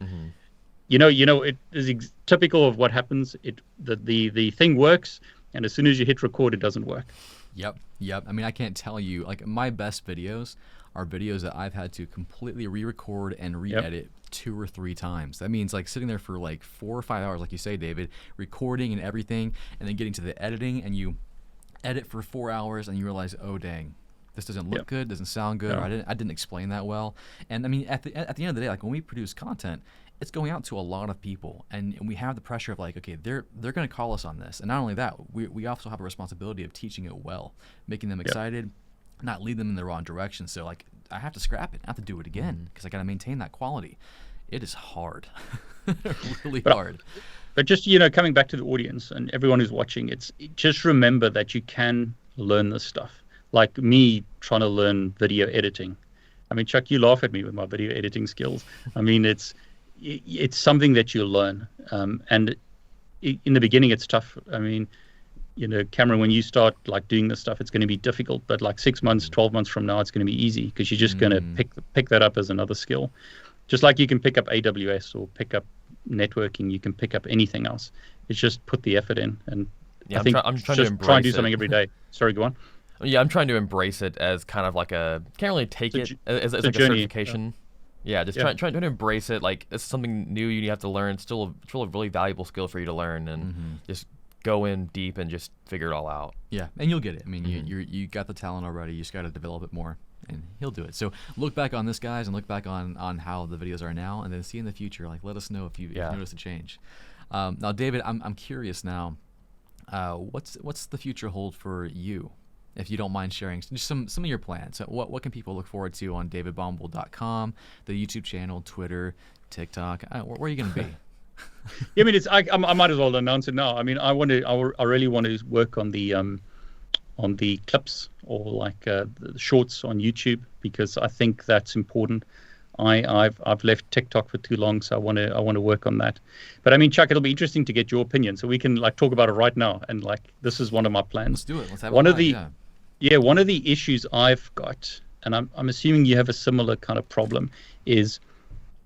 it is typical of what happens. The thing works, and as soon as you hit record, it doesn't work. Yep. I mean, I can't tell you, like my best videos are videos that I've had to completely re-record and re-edit 2 or 3 times. That means like sitting there for like 4 or 5 hours, like you say, David, recording and everything, and then getting to the editing, and you edit for 4 hours, and you realize, oh dang, this doesn't look good, doesn't sound good, or I didn't explain that well. And I mean, at the end of the day, like when we produce content, it's going out to a lot of people, and we have the pressure of like, okay, they're going to call us on this, and not only that, we also have a responsibility of teaching it well, making them excited, not lead them in the wrong direction. So like, I have to scrap it, I have to do it again because I got to maintain that quality. It is hard, really hard. But just coming back to the audience and everyone who's watching, just remember that you can learn this stuff. Like me trying to learn video editing. I mean, Chuck, you laugh at me with my video editing skills. I mean, it's something that you learn, and in the beginning it's tough. I mean, Cameron, when you start like doing this stuff, it's going to be difficult, but like 6 months, 12 months from now, it's going to be easy because you're just going to pick that up as another skill. Just like you can pick up AWS or pick up networking, you can pick up anything else. It's just put the effort in, and I think I'm trying just to try and do it. something every day. Sorry, go on. Yeah, I'm trying to embrace it as kind of like can't really take it as like a journey. certification. Yeah, just trying to embrace it like it's something new you have to learn. Still a really valuable skill for you to learn, and just go in deep and just figure it all out. Yeah, and you'll get it. I mean, you got the talent already. You just got to develop it more, and he'll do it. So look back on this, guys, and look back on how the videos are now, and then see in the future. Like, let us know if you notice a change. Now, David, I'm curious now. What's the future hold for you? If you don't mind sharing just some of your plans. So what can people look forward to on davidbombal.com, the YouTube channel, Twitter, TikTok? Where are you going to be? Yeah, I mean, I might as well announce it now. I mean, I really want to work on the clips or like the shorts on YouTube, because I think that's important. I've left TikTok for too long, so I want to work on that. But I mean, Chuck, it'll be interesting to get your opinion, so we can like talk about it right now. And like, this is one of my plans. Let's do it. Let's have one of the issues I've got, and I'm assuming you have a similar kind of problem, is,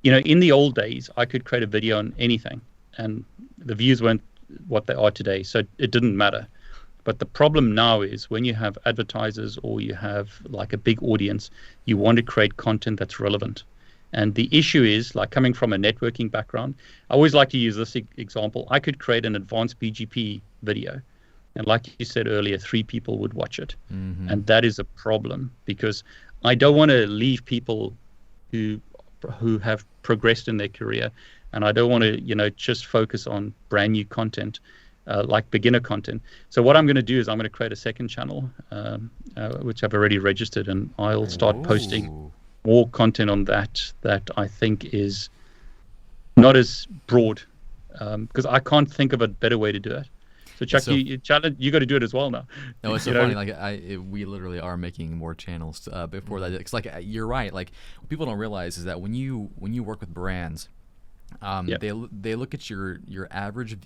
in the old days, I could create a video on anything, and the views weren't what they are today, so it didn't matter. But the problem now is when you have advertisers or you have like a big audience, you want to create content that's relevant. And the issue is, like, coming from a networking background, I always like to use this example. I could create an advanced BGP video, and like you said earlier, 3 people would watch it. And that is a problem, because I don't want to leave people who have progressed in their career, and I don't want to just focus on brand new content, like beginner content. So what I'm going to do is I'm going to create a second channel, which I've already registered, and I'll start posting more content on that I think is not as broad, because I can't think of a better way to do it. So Chuck, you got to do it as well now. No, it's so funny. Like we literally are making more channels before that. It's like, you're right. Like, what people don't realize is that when you work with brands, they look at your average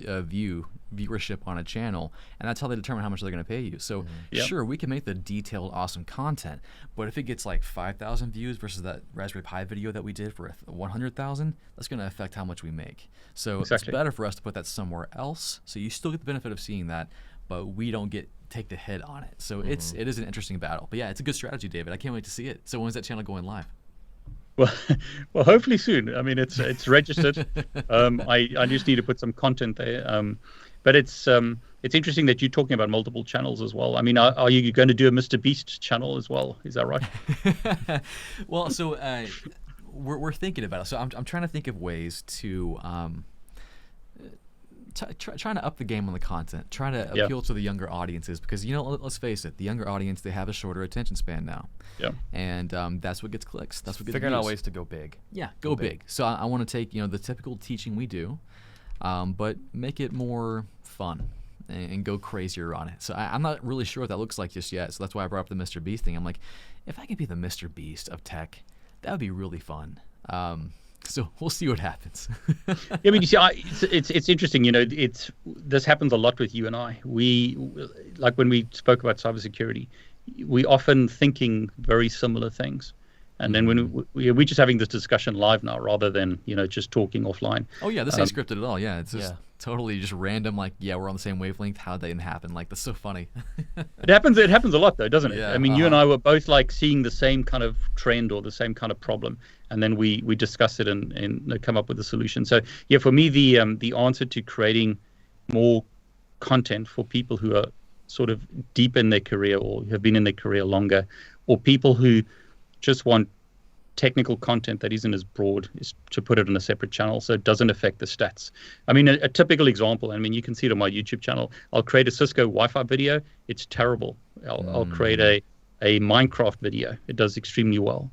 viewership on a channel, and that's how they determine how much they're going to pay you. So sure, we can make the detailed, awesome content, but if it gets like 5,000 views versus that Raspberry Pi video that we did for 100,000, that's going to affect how much we make. So it's better for us to put that somewhere else, so you still get the benefit of seeing that, but we don't take the hit on it. So it is an interesting battle. But yeah, it's a good strategy, David. I can't wait to see it. So when's that channel going live? Well, hopefully soon. I mean, it's registered. I just need to put some content there. But it's interesting that you're talking about multiple channels as well. I mean, are you going to do a Mr. Beast channel as well? Is that right? Well, so we're thinking about it. So I'm trying to think of ways to trying to up the game on the content, trying to appeal to the younger audiences, because let's face it, the younger audience, they have a shorter attention span now. Yeah. And that's what gets clicks. That's what gets figuring out ways to go big. Yeah, go big. So I want to take the typical teaching we do, but make it more fun and go crazier on it. So I'm not really sure what that looks like just yet. So that's why I brought up the Mr. Beast thing. I'm like, if I could be the Mr. Beast of tech, that would be really fun. So we'll see what happens. Yeah, I mean, you see, it's interesting. This happens a lot with you and I. We, like when we spoke about cybersecurity, we often thinking very similar things, and then when we're just having this discussion live now rather than just talking offline. Oh yeah, this ain't scripted at all. Yeah, it's just totally just random. Like, we're on the same wavelength. How did that even happen? Like, that's so funny. It happens a lot though, doesn't it? Yeah, I mean, you and I were both like seeing the same kind of trend or the same kind of problem, and then we discuss it and come up with a solution. So yeah, for me, the answer to creating more content for people who are sort of deep in their career or have been in their career longer, or people who just want technical content that isn't as broad, is to put it on a separate channel so it doesn't affect the stats. I mean, a typical example, I mean, you can see it on my YouTube channel. I'll create a Cisco Wi-Fi video. It's terrible. I'll create a Minecraft video. It does extremely well.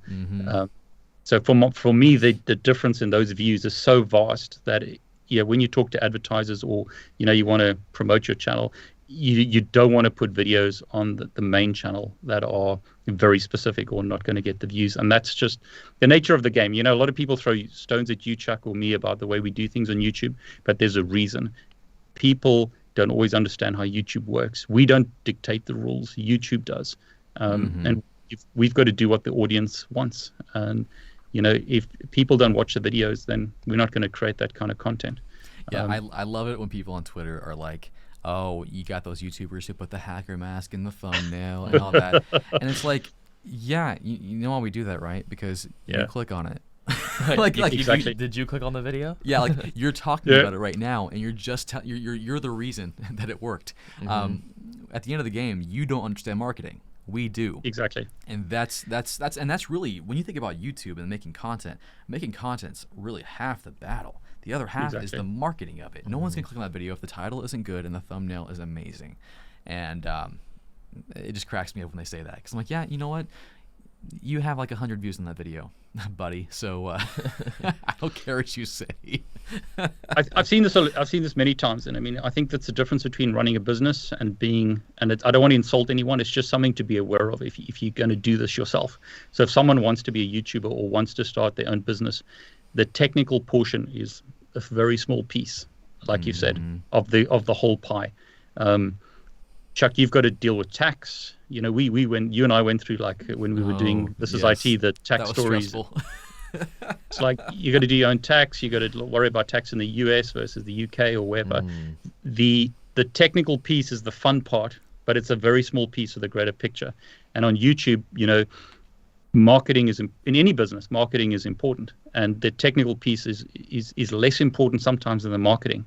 So for me, the difference in those views is so vast that when you talk to advertisers or you want to promote your channel, you don't want to put videos on the main channel that are very specific or not going to get the views. And that's just the nature of the game. A lot of people throw stones at you, Chuck, or me about the way we do things on YouTube, but there's a reason. People don't always understand how YouTube works. We don't dictate the rules. YouTube does. And we've got to do what the audience wants. And, if people don't watch the videos, then we're not going to create that kind of content. Yeah, I love it when people on Twitter are like, oh, you got those YouTubers who put the hacker mask in the thumbnail and all that. And it's like, yeah, you know why we do that, right? Because you click on it. like exactly. did you click on the video? Yeah, like you're talking about it right now, and you're just you're the reason that it worked. At the end of the game, you don't understand marketing. We do. Exactly. And that's really, when you think about YouTube and making content's really half the battle. The other half is the marketing of it. No one's gonna click on that video if the title isn't good and the thumbnail is amazing. And it just cracks me up when they say that, because I'm like, yeah, you know what? You have like 100 views on that video, buddy. So I don't care what you say. I've seen this many times, and I mean, I think that's the difference between running a business and being. And I don't want to insult anyone. It's just something to be aware of if you're going to do this yourself. So if someone wants to be a YouTuber or wants to start their own business, the technical portion is a very small piece, like you said, of the whole pie. Chuck, you've got to deal with tax. You know, when you and I went through, like when we were doing This Is IT, the tax stories. It's like you got to do your own tax. You got to worry about tax in the US versus the UK or wherever. The technical piece is the fun part, but it's a very small piece of the greater picture. And on YouTube, you know, marketing is in any business. Marketing is important, and the technical piece is less important sometimes than the marketing.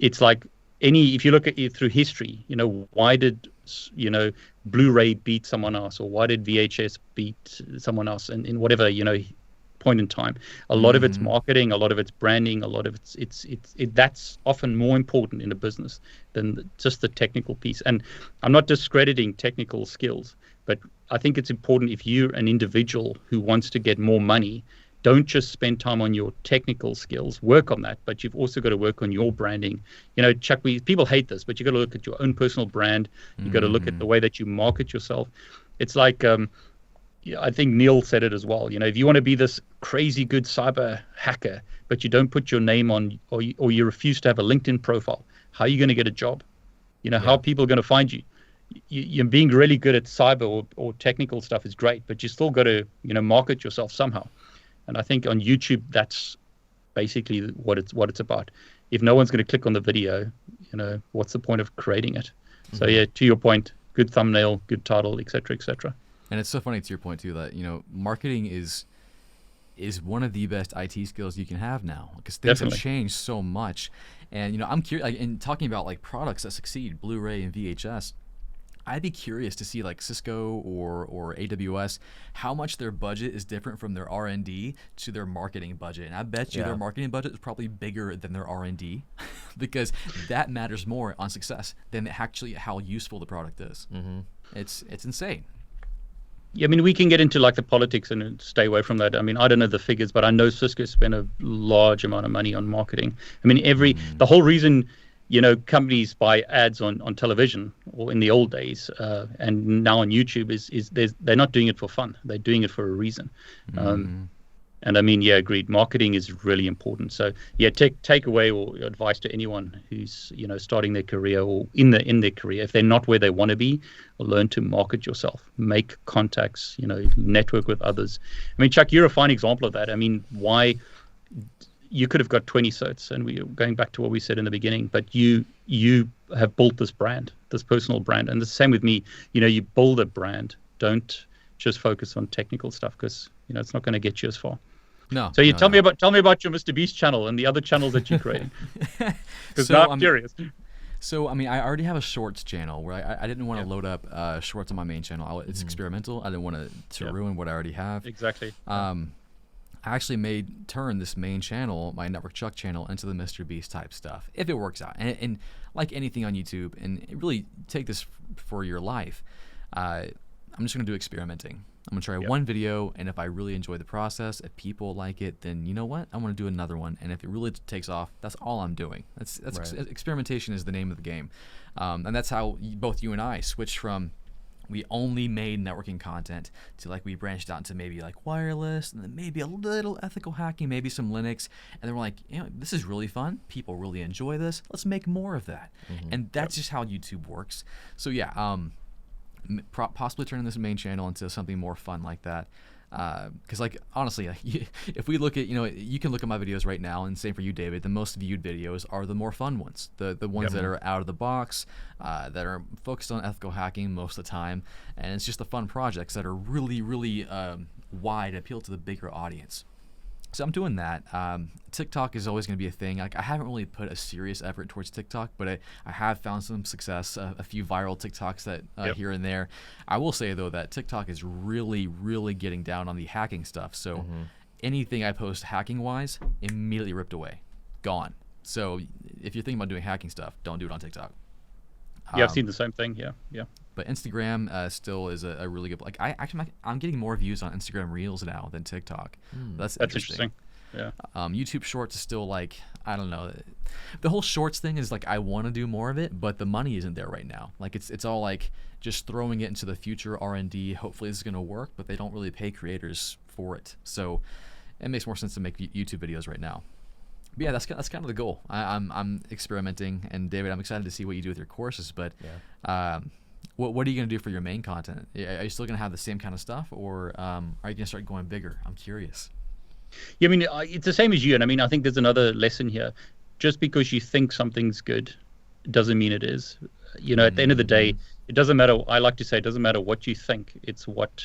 It's like if you look at it through history, you know, why did, you know, Blu-ray beat someone else, or why did VHS beat someone else in whatever, you know, point in time? A lot of it's marketing, a lot of it's branding, a lot of it's that's often more important in a business than just the technical piece. And I'm not discrediting technical skills, but I think it's important, if you're an individual who wants to get more money, don't just spend time on your technical skills. Work on that, but you've also got to work on your branding. You know, Chuck, people hate this, but you got to look at your own personal brand. You got to look at the way that you market yourself. It's like, I think Neil said it as well. You know, if you want to be this crazy good cyber hacker, but you don't put your name on, or you refuse to have a LinkedIn profile, how are you going to get a job? You know, how are people going to find you? You're being really good at cyber or technical stuff is great, but you still got to, you know, market yourself somehow. And I think on YouTube, that's basically what it's about. If no one's going to click on the video, you know, what's the point of creating it? So yeah, to your point, good thumbnail, good title, et cetera, et cetera. And it's so funny, to your point too, that, you know, marketing is one of the best IT skills you can have now, because things have changed so much. And, you know, I'm curious, like, in talking about like products that succeed, Blu-ray and VHS, I'd be curious to see, like, Cisco or AWS, how much their budget is different from their R&D to their marketing budget. And I bet you their marketing budget is probably bigger than their R&D, because that matters more on success than actually how useful the product is. It's insane. Yeah, I mean, we can get into like the politics and stay away from that. I mean, I don't know the figures, but I know Cisco spent a large amount of money on marketing. I mean, the whole reason, you know, companies buy ads on television, or in the old days, and now on YouTube is they're not doing it for fun. They're doing it for a reason. And I mean, yeah, agreed. Marketing is really important. So yeah, take away or advice to anyone who's, you know, starting their career or in their career. If they're not where they want to be, learn to market yourself, make contacts, you know, network with others. I mean, Chuck, you're a fine example of that. I mean, why? You could have got 20 certs, and we're going back to what we said in the beginning, but you have built this brand, this personal brand. And the same with me. You know, you build a brand. Don't just focus on technical stuff, because, you know, it's not going to get you as far. No. So tell me about your Mr. Beast channel and the other channels that you're creating. Because now I'm curious. So, I mean, I already have a shorts channel where I didn't want to load up shorts on my main channel. It's experimental. I didn't want to ruin what I already have. Exactly. I actually turn this main channel, my Network Chuck channel, into the Mr. Beast type stuff, if it works out. And like anything on YouTube, and really take this for your life, I'm just going to do experimenting. I'm going to try one video, and if I really enjoy the process, if people like it, then you know what? I want to do another one. And if it really takes off, that's all I'm doing. That's right. Experimentation is the name of the game. And that's how both you and I switched from, we only made networking content, to like we branched out into maybe like wireless, and then maybe a little ethical hacking, maybe some Linux, and then we're like, you know, this is really fun. People really enjoy this. Let's make more of that. And that's just how YouTube works. So yeah, possibly turning this main channel into something more fun like that. Because like honestly, like, if we look at, you can look at my videos right now, and same for you, David. The most viewed videos are the more fun ones, the ones that are out of the box, that are focused on ethical hacking most of the time, and it's just the fun projects that are really, really wide, appeal to the bigger audience. So I'm doing that. TikTok is always going to be a thing. Like, I haven't really put a serious effort towards TikTok, but I have found some success, a few viral TikToks that here and there. I will say, though, that TikTok is really, really getting down on the hacking stuff. So anything I post hacking-wise, immediately ripped away, gone. So if you're thinking about doing hacking stuff, don't do it on TikTok. Yeah, I've seen the same thing. Yeah. But Instagram still is a really good. Like, I'm getting more views on Instagram Reels now than TikTok. That's interesting. Yeah. YouTube Shorts is still like, I don't know. The whole Shorts thing is like, I want to do more of it, but the money isn't there right now. Like, it's all like just throwing it into the future R&D. Hopefully this is going to work, but they don't really pay creators for it. So it makes more sense to make YouTube videos right now. But yeah, that's kind of the goal. I'm experimenting, and David, I'm excited to see what you do with your courses. But what are you going to do for your main content? Are you still going to have the same kind of stuff, or are you going to start going bigger? I'm curious. Yeah, I mean, it's the same as you, and I mean, I think there's another lesson here. Just because you think something's good doesn't mean it is. At the end of the day, it doesn't matter. I like to say it doesn't matter what you think. It's what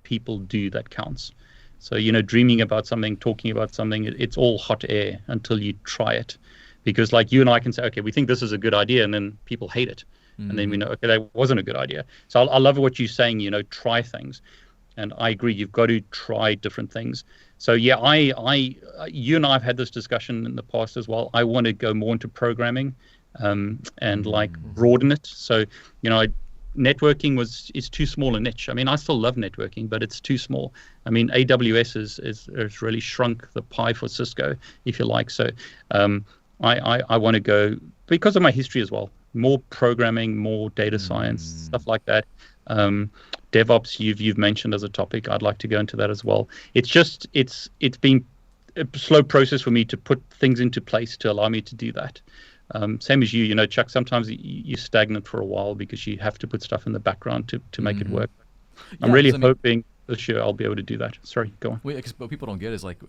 people do that counts. So, dreaming about something, talking about something, it's all hot air until you try it. Because like you and I can say, okay, we think this is a good idea, and then people hate it. And then we know, okay, that wasn't a good idea. So I love what you're saying, try things. And I agree, you've got to try different things. So yeah, you and I have had this discussion in the past as well. I want to go more into programming and like broaden it. So, networking is too small a niche. I mean, I still love networking, but it's too small. I mean, AWS has really shrunk the pie for Cisco, if you like. So I want to go, because of my history as well, more programming, more data science, stuff like that. DevOps, you've mentioned as a topic. I'd like to go into that as well. It's just it's been a slow process for me to put things into place to allow me to do that. Same as you, Chuck, sometimes you're stagnant for a while because you have to put stuff in the background to make it work. I'm really hoping this year I'll be able to do that. Sorry, go on. What people don't get is like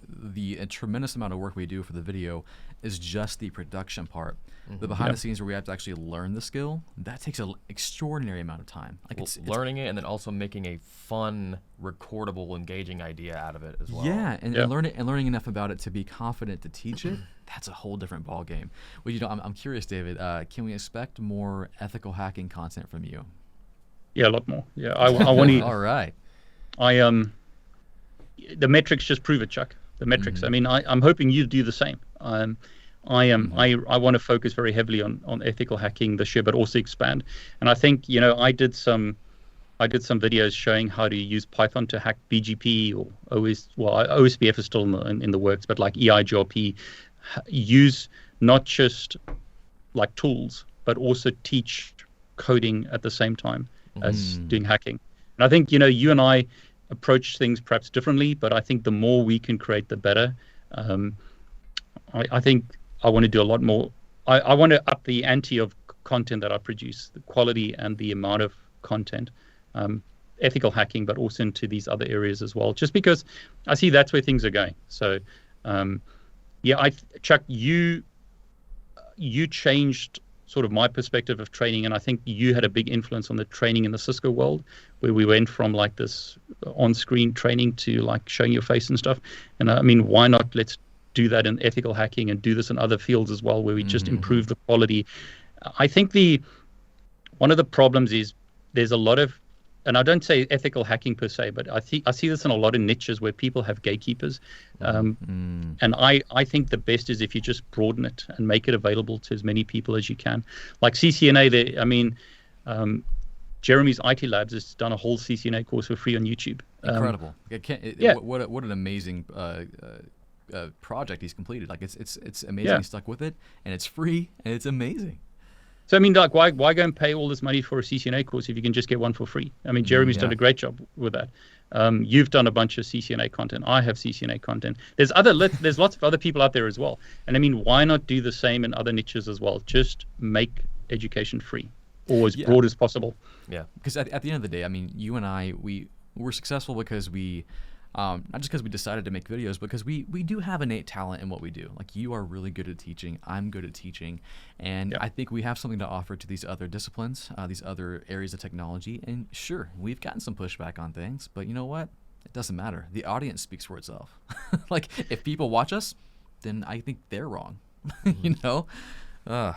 a tremendous amount of work we do for the video is just the production part. The behind the scenes where we have to actually learn the skill, that takes an extraordinary amount of time. Like it's learning it and then also making a fun, recordable, engaging idea out of it as well. Yeah, and learning enough about it to be confident to teach it. That's a whole different ball game. Well, I'm curious, David. Can we expect more ethical hacking content from you? Yeah, a lot more. Yeah, I want to. All right. The metrics just prove it, Chuck. The metrics. I mean, I'm hoping you do the same. I want to focus very heavily on ethical hacking this year, but also expand. And I think I did some videos showing how to use Python to hack BGP or OSPF is still in the works, but like EIGRP, use not just like tools, but also teach coding at the same time as doing hacking. And I think you and I approach things perhaps differently, but I think the more we can create, the better. I think I want to do a lot more. I want to up the ante of content that I produce, the quality and the amount of content, ethical hacking, but also into these other areas as well, just because I see that's where things are going. So, Chuck, you changed sort of my perspective of training, and I think you had a big influence on the training in the Cisco world, where we went from like this on-screen training to like showing your face and stuff. And I mean, why not? Let's do that in ethical hacking and do this in other fields as well, where we just improve the quality. I think one of the problems is there's a lot of, and I don't say ethical hacking per se, but I see this in a lot of niches where people have gatekeepers. And I think the best is if you just broaden it and make it available to as many people as you can. Like CCNA, Jeremy's IT Labs has done a whole CCNA course for free on YouTube. Incredible. What an amazing project he's completed. Like it's amazing. He stuck with it, and it's free, and it's amazing. So I mean, like, why go and pay all this money for a CCNA course if you can just get one for free? I mean, Jeremy's done a great job with that. You've done a bunch of CCNA content. I have CCNA content. There's lots of other people out there as well. And I mean, why not do the same in other niches as well? Just make education free, or as broad as possible. Yeah, because at the end of the day, I mean, you and I, we're successful because we Not just because we decided to make videos, because we do have innate talent in what we do. Like, you are really good at teaching. I'm good at teaching. And I think we have something to offer to these other disciplines, these other areas of technology. And sure, we've gotten some pushback on things, but you know what? It doesn't matter. The audience speaks for itself. Like, if people watch us, then I think they're wrong. You know? Yeah,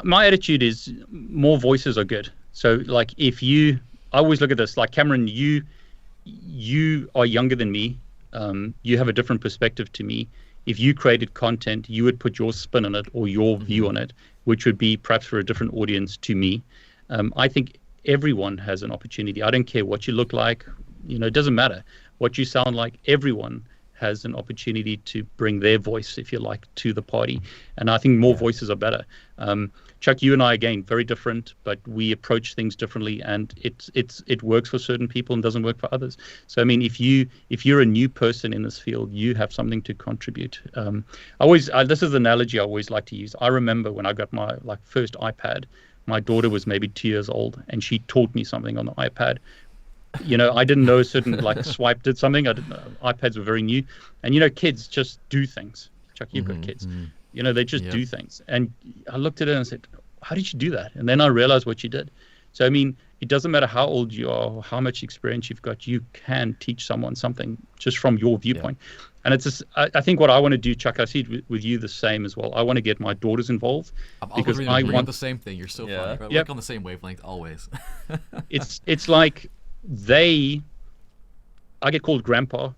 my attitude is more voices are good. So, like, I always look at this, like, Cameron, you are younger than me. You have a different perspective to me. If you created content, you would put your spin on it or your view on it, which would be perhaps for a different audience to me. I think everyone has an opportunity. I don't care what you look like. It doesn't matter what you sound like. Everyone has an opportunity to bring their voice, if you like, to the party. And I think more voices are better. Chuck, you and I, again, very different, but we approach things differently, and it works for certain people and doesn't work for others. So, I mean, if you're a new person in this field, you have something to contribute. This is the analogy I always like to use. I remember when I got my first iPad, my daughter was maybe 2 years old, and she taught me something on the iPad. I didn't know a certain swipe did something. I didn't know. iPads were very new, and kids just do things. Chuck, you've got kids. They just do things. And I looked at her and said, "How did you do that?" And then I realized what she did. So, I mean, it doesn't matter how old you are or how much experience you've got. You can teach someone something just from your viewpoint. And it's just, I think what I want to do, Chuck, I see it with you the same as well. I want to get my daughters involved because I want the same thing. You're so funny. Right? Work on the same wavelength always. It's like I get called grandpa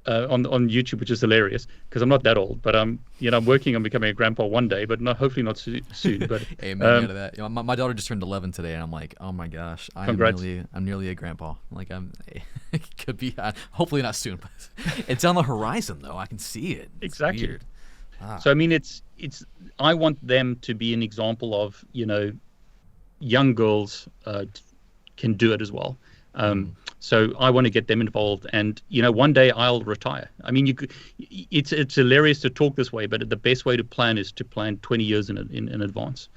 on YouTube, which is hilarious because I'm not that old, but I'm working on becoming a grandpa one day, but hopefully not soon. But amen to that. My daughter just turned 11 today, and I'm like, oh my gosh, I'm nearly a grandpa. Like, it could be, hopefully not soon, but it's on the horizon though. I can see it. It's exactly. Weird. So I mean, I want them to be an example of young girls can do it as well. So I want to get them involved, and one day I'll retire. I mean, it's hilarious to talk this way, but the best way to plan is to plan 20 years in advance.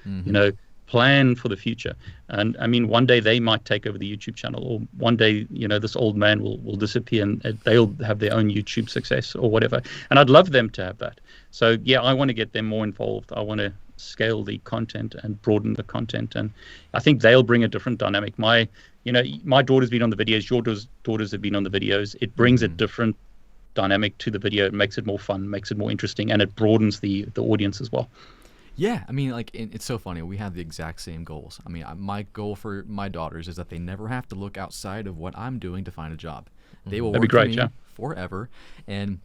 Plan for the future. And I mean, one day they might take over the YouTube channel, or one day this old man will disappear and they'll have their own YouTube success or whatever. And I'd love them to have that. So yeah, I want to get them more involved. I want to scale the content and broaden the content, and I think they'll bring a different dynamic. My daughter's been on the videos, your daughters have been on the videos. It brings a different dynamic to the video. It makes it more fun, makes it more interesting, and it broadens the audience as well. Yeah, I mean, like, it's so funny. We have the exact same goals. I mean, my goal for my daughters is that they never have to look outside of what I'm doing to find a job. They will work for me forever, and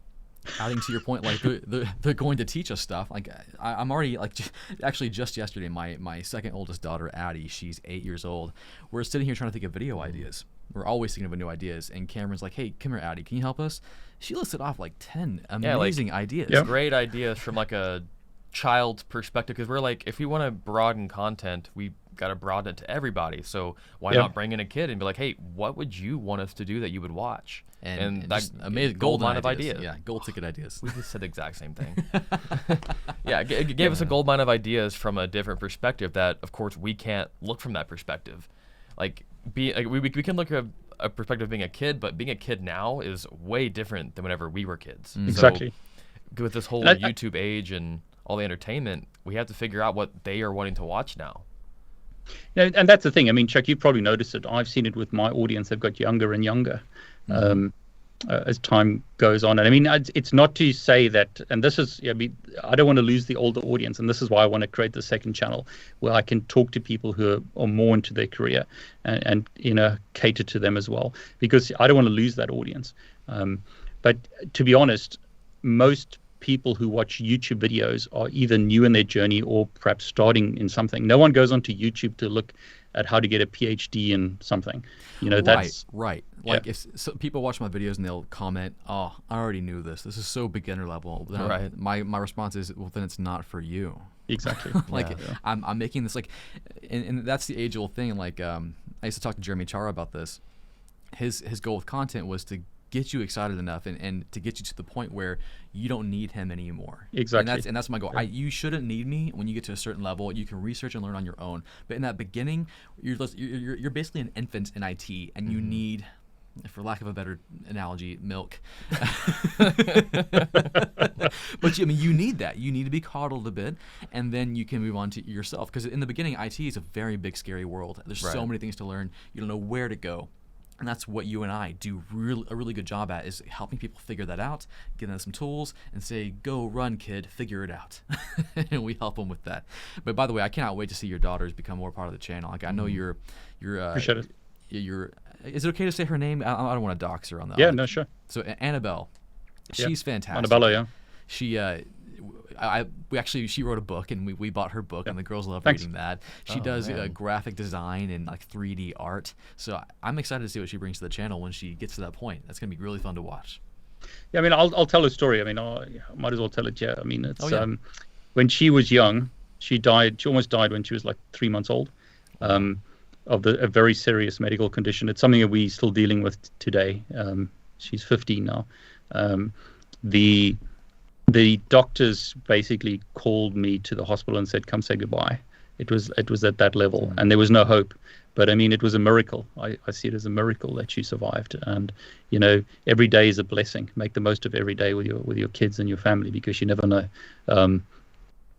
adding to your point, like, they're going to teach us stuff. Like, I'm already, like, just yesterday, my second oldest daughter, Addie, she's 8 years old. We're sitting here trying to think of video ideas. We're always thinking of new ideas. And Cameron's like, hey, come here, Addie, can you help us? She listed off like 10 amazing ideas. Yeah, great ideas from like a child's perspective, because we're like, if we want to broaden content, we got to broaden it to everybody. So why not bring in a kid and be like, hey, what would you want us to do that you would watch? And that's amazing, gold mine of ideas. Yeah, gold ticket ideas. We just said the exact same thing. Yeah, it gave us a gold mine of ideas from a different perspective that, of course, we can't look from that perspective. Like, we can look at a perspective of being a kid, but being a kid now is way different than whenever we were kids. Exactly. So with this whole YouTube age and all the entertainment, we have to figure out what they are wanting to watch now. And that's the thing. I mean, Chuck, you've probably noticed it. I've seen it with my audience. They've got younger and younger as time goes on. And I mean, it's not to say that, and this is, I mean, I don't want to lose the older audience. And this is why I want to create the second channel where I can talk to people who are more into their career and cater to them as well, because I don't want to lose that audience. But to be honest, most people who watch YouTube videos are either new in their journey or perhaps starting in something. No one goes onto YouTube to look at how to get a PhD in something. That's right. Like, if people watch my videos and they'll comment, "Oh, I already knew this. This is so beginner level." Then right. My response is, "Well, then it's not for you." Exactly. I'm making this like, and that's the age-old thing. Like, I used to talk to Jeremy Chara about this. His goal with content was to get you excited enough and to get you to the point where you don't need him anymore. Exactly. And that's my goal. You shouldn't need me when you get to a certain level. You can research and learn on your own. But in that beginning, you're basically an infant in IT, and you need for lack of a better analogy, milk. But you need that. You need to be coddled a bit, and then you can move on to yourself. Because in the beginning, IT is a very big, scary world. There's so many things to learn. You don't know where to go. And that's what you and I do a really good job at, is helping people figure that out, giving them some tools, and say, go run, kid, figure it out. And we help them with that. But by the way, I cannot wait to see your daughters become more part of the channel. Like, I know you're Appreciate it. Is it okay to say her name? I don't want to dox her on that. Yeah, no, sure. So Annabelle, she's fantastic. Annabella, yeah. She she wrote a book, and we bought her book, and the girls love Thanks. reading that. She does graphic design and like 3D art. So I'm excited to see what she brings to the channel when she gets to that point. That's gonna be really fun to watch. Yeah, I mean, I'll tell a story. I mean, I might as well tell it. Yeah, I mean, it's when she was young, she died. She almost died when she was like 3 months old, of a very serious medical condition. It's something that we're still dealing with today. She's 15 now. The doctors basically called me to the hospital and said, "Come say goodbye." It was at that level, and there was no hope. But I mean, it was a miracle. I see it as a miracle that she survived. And every day is a blessing. Make the most of every day with your kids and your family, because you never know.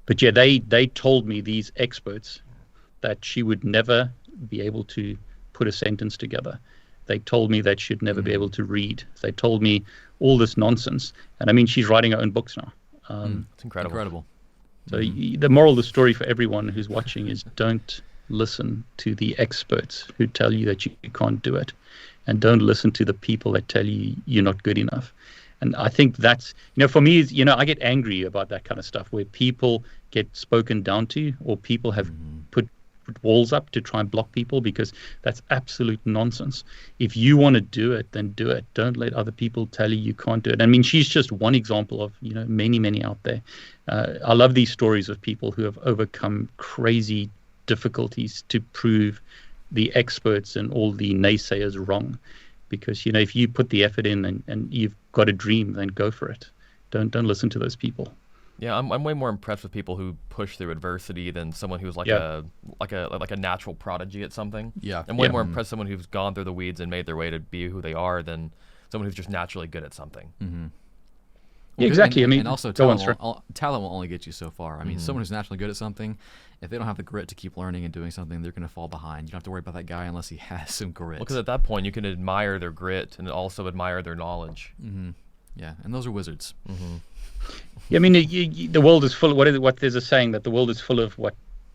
But yeah, they told me, these experts, that she would never be able to put a sentence together. They told me that she'd never be able to read. They told me all this nonsense. And I mean, she's writing her own books now. It's incredible. So the moral of the story for everyone who's watching is, don't listen to the experts who tell you that you can't do it. And don't listen to the people that tell you you're not good enough. And I think that's, for me, I get angry about that kind of stuff, where people get spoken down to, or people have put walls up to try and block people, because that's absolute nonsense. If you want to do it, then do it. Don't let other people tell you can't do it. I mean, she's just one example of many out there. I love these stories of people who have overcome crazy difficulties to prove the experts and all the naysayers wrong. Because if you put the effort in and you've got a dream, then go for it. Don't listen to those people. Yeah, I'm way more impressed with people who push through adversity than someone who's like a natural prodigy at something. Yeah. I'm way more impressed with someone who's gone through the weeds and made their way to be who they are than someone who's just naturally good at something. Mm-hmm. Yeah, exactly. And also talent will only get you so far. I mean, someone who's naturally good at something, if they don't have the grit to keep learning and doing something, they're going to fall behind. You don't have to worry about that guy unless he has some grit. Well, because at that point, you can admire their grit and also admire their knowledge. Mm-hmm. Yeah, and those are wizards. Mm-hmm. Yeah, I mean, the world is full of what there's a saying that the world is full of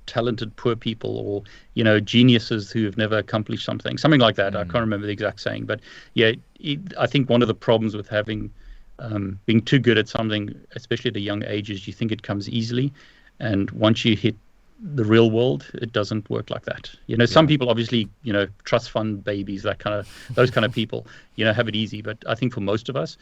talented poor people, or geniuses who have never accomplished something like that. I can't remember the exact saying, but yeah, I think one of the problems with having being too good at something, especially at a young age, is you think it comes easily, and once you hit the real world, it doesn't work like that. Some people obviously, trust fund babies, those kind of people, have it easy. But I think for most of us,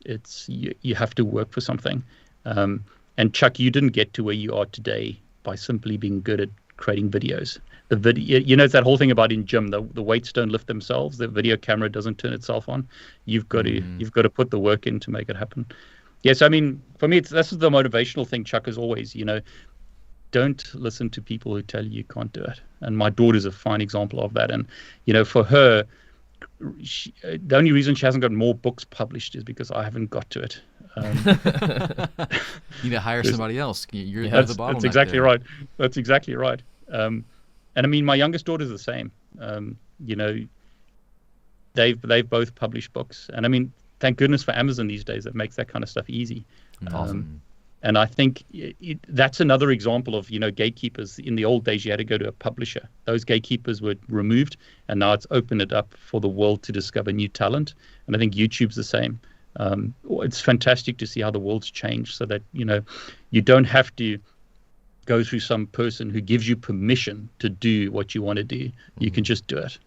it's you have to work for something. And Chuck, you didn't get to where you are today by simply being good at creating videos. The video, it's that whole thing about in gym, the weights don't lift themselves. The video camera doesn't turn itself on. You've got to put the work in to make it happen. Yes, I mean, for me, this is the motivational thing, Chuck, as always. Don't listen to people who tell you can't do it. And my daughter's a fine example of that. And for her, the only reason she hasn't got more books published is because I haven't got to it. You need to hire somebody else. You're the bottleneck. That's exactly right. That's exactly right. And I mean, my youngest daughter's the same. They've both published books, and I mean, thank goodness for Amazon these days that makes that kind of stuff easy. Awesome. And I think that's another example of gatekeepers. In the old days, you had to go to a publisher. Those gatekeepers were removed, and now it's opened it up for the world to discover new talent. And I think YouTube's the same. It's fantastic to see how the world's changed, so that you don't have to go through some person who gives you permission to do what you want to do. You can just do it.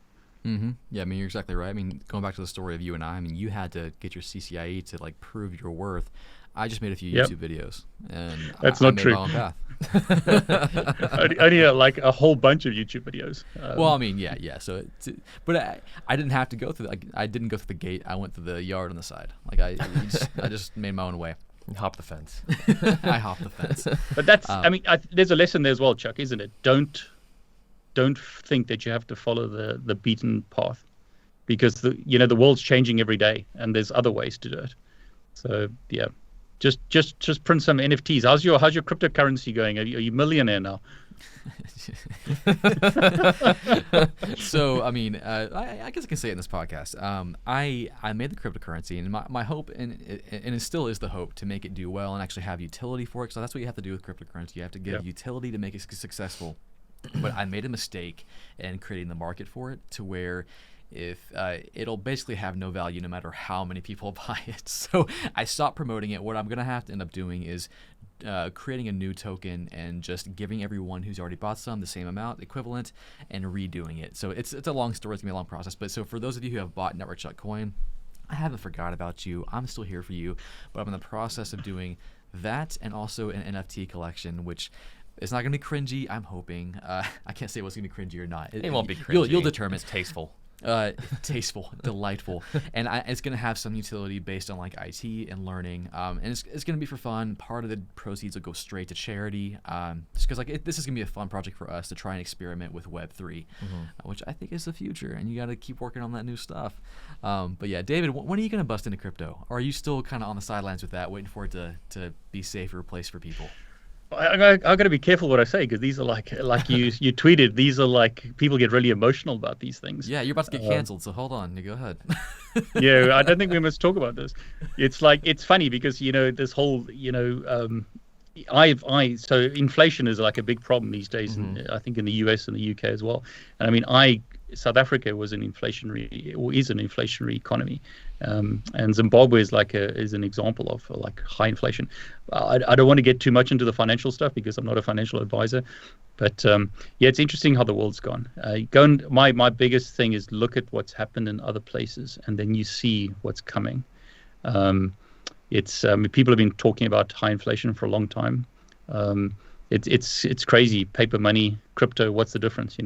Mm-hmm. Yeah, I mean, you're exactly right. I mean, going back to the story of you and I mean, you had to get your CCIE to prove your worth. I just made a few YouTube videos, and that's I not made true. my own path. I need a whole bunch of YouTube videos. Well, I mean, yeah. So, but I didn't have to go through. I didn't go through the gate. I went through the yard on the side. I just made my own way. Hop the fence. I hopped the fence. But that's. I mean, there's a lesson there as well, Chuck, isn't it? Don't think that you have to follow the beaten path. because the world's changing every day, and there's other ways to do it. So yeah, just print some NFTs. How's your cryptocurrency going? Are you millionaire now? So I mean, I guess I can say it in this podcast. I made the cryptocurrency, and my hope, and it still is the hope, to make it do well and actually have utility for it. So that's what you have to do with cryptocurrency. You have to give utility to make it successful. But I made a mistake in creating the market for it, to where if it'll basically have no value no matter how many people buy it. So I stopped promoting it. What I'm gonna have to end up doing is creating a new token and just giving everyone who's already bought some the same amount equivalent and redoing it. So it's a long story. It's gonna be a long process. But so for those of you who have bought Network Shut Coin, I haven't forgot about you. I'm still here for you. But I'm in the process of doing that, and also an NFT collection, which it's not gonna be cringy. I'm hoping. I can't say what's gonna be cringy or not. It won't be cringy. You'll determine. It's tasteful. Tasteful, delightful, and it's going to have some utility based on like IT and learning, and it's going to be for fun. Part of the proceeds will go straight to charity, just because this is going to be a fun project for us to try and experiment with Web3, which I think is the future, and you got to keep working on that new stuff. But yeah, David, when are you going to bust into crypto? Or are you still kind of on the sidelines with that, waiting for it to be safer place for people? I got to be careful what I say, because these are like you tweeted. These are like, people get really emotional about these things. Yeah, you're about to get canceled, so hold on. You go ahead. Yeah, I don't think we must talk about this. It's funny because this whole so inflation is like a big problem these days, and I think in the US and the UK as well. And I mean, South Africa is an inflationary economy, and Zimbabwe is is an example of like high inflation. I don't want to get too much into the financial stuff because I'm not a financial advisor, but yeah, it's interesting how the world's gone. My biggest thing is look at what's happened in other places, and then you see what's coming. People have been talking about high inflation for a long time. It's crazy. Paper money, crypto. What's the difference?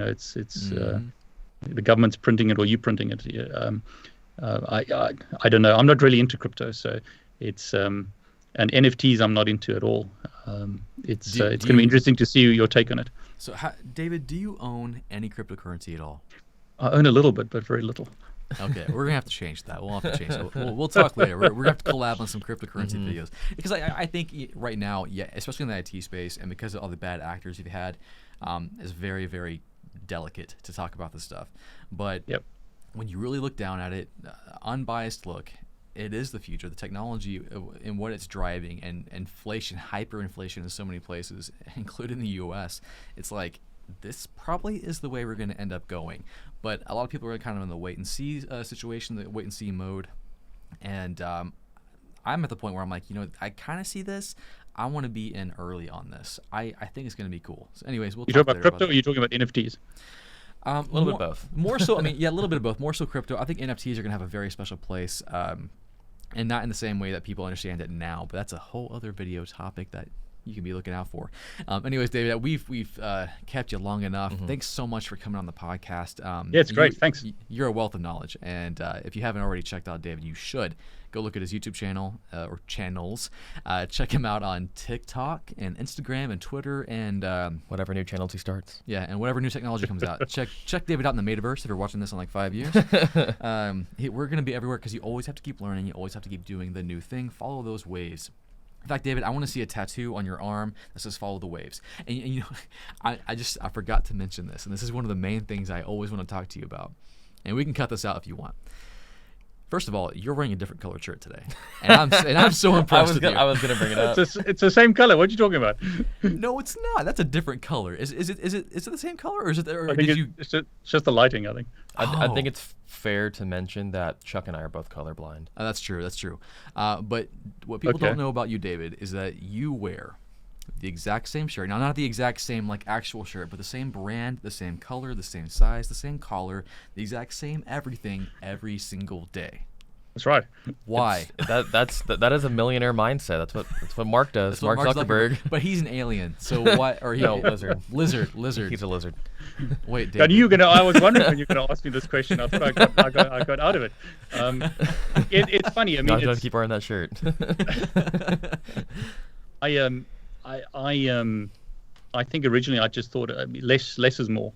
The government's printing it or you printing it. I don't know. I'm not really into crypto, so it's and NFTs I'm not into at all. It's going to be interesting to see your take on it. So, David, do you own any cryptocurrency at all? I own a little bit, but very little. Okay, we're gonna have to change that. We'll have to change that. We'll talk later. We're gonna have to collab on some cryptocurrency videos, because I think right now, yeah, especially in the IT space, and because of all the bad actors you've had, it's very, very delicate to talk about this stuff. But when you really look down at it, unbiased look, it is the future. The technology and what it's driving, and inflation, hyperinflation in so many places, including the U.S. It's like, this probably is the way we're going to end up going. But a lot of people are kind of in the wait and see situation, the wait and see mode. And I'm at the point where I'm like, I kind of see this. I want to be in early on this. I think it's going to be cool. So anyways, we'll talk talking about later crypto, or are you talking about NFTs? A little bit of both. More so, a little bit of both. More so crypto. I think NFTs are going to have a very special place, and not in the same way that people understand it now. But that's a whole other video topic that you can be looking out for. Anyways, David, we've kept you long enough. Thanks so much for coming on the podcast. Yeah, it's great. Thanks. You're a wealth of knowledge, and if you haven't already checked out David, you should go look at his YouTube channel or channels. Check him out on TikTok and Instagram and Twitter and whatever new channels he starts. Yeah, and whatever new technology comes out. Check David out in the metaverse if you're watching this in like 5 years. We're going to be everywhere, because you always have to keep learning. You always have to keep doing the new thing. Follow those waves. In fact, David, I want to see a tattoo on your arm that says "Follow the Waves." And I forgot to mention this, and this is one of the main things I always want to talk to you about. And we can cut this out if you want. First of all, you're wearing a different colored shirt today, and I'm so impressed with you. I was gonna bring it up. It's the same color. What are you talking about? No, it's not. That's a different color. Is it the same color, or is it? Or I think it's just the lighting, I think. I think it's fair to mention that Chuck and I are both colorblind. That's true. But what people don't know about you, David, is that you wear the exact same shirt. Now, not the exact same like actual shirt, but the same brand, the same color, the same size, the same collar, the exact same everything every single day. That's right. Why? That is a millionaire mindset. That's what Mark does. Mark Zuckerberg. But he's an alien. So why? Or no, lizard. Lizard. He's a lizard. Wait, David. I was wondering when you were going to ask me this question. I thought I got out of it. It's funny. I mean, don't keep wearing that shirt. I think originally I just thought less is more.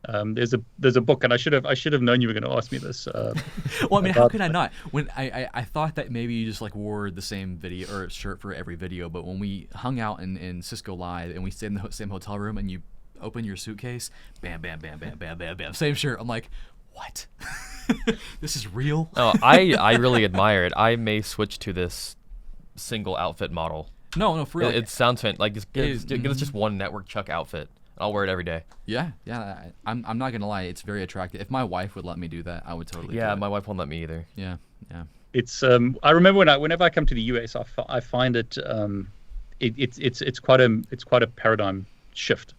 There's a book, and I should have known you were going to ask me this. Well, I mean, how could I not? When I thought that maybe you just like wore the same video or shirt for every video, but when we hung out in Cisco Live and we stayed in the same hotel room and you open your suitcase, bam, bam, bam, bam, bam, bam, bam, same shirt. I'm like, what? This is real? No, I really admire it. I may switch to this single outfit model. No, for real. It sounds like get us just one network Chuck outfit. I'll wear it every day. Yeah. I'm not gonna lie, it's very attractive. If my wife would let me do that, I would totally. Yeah, do it. my wife won't let me either. Yeah. It's I remember whenever I come to the US, I find it it's quite a paradigm shift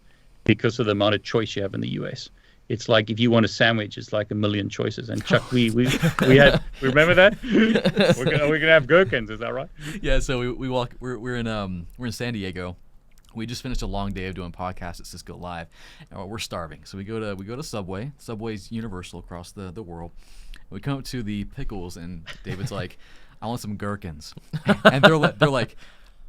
because of the amount of choice you have in the US. It's like if you want a sandwich, it's like a million choices. And Chuck, we remember that? We're gonna have gherkins, is that right? Yeah. So we're in San Diego. We just finished a long day of doing podcasts at Cisco Live, and we're starving. So we go to Subway. Subway's universal across the world. We come up to the pickles, and David's like, "I want some gherkins," and they're like,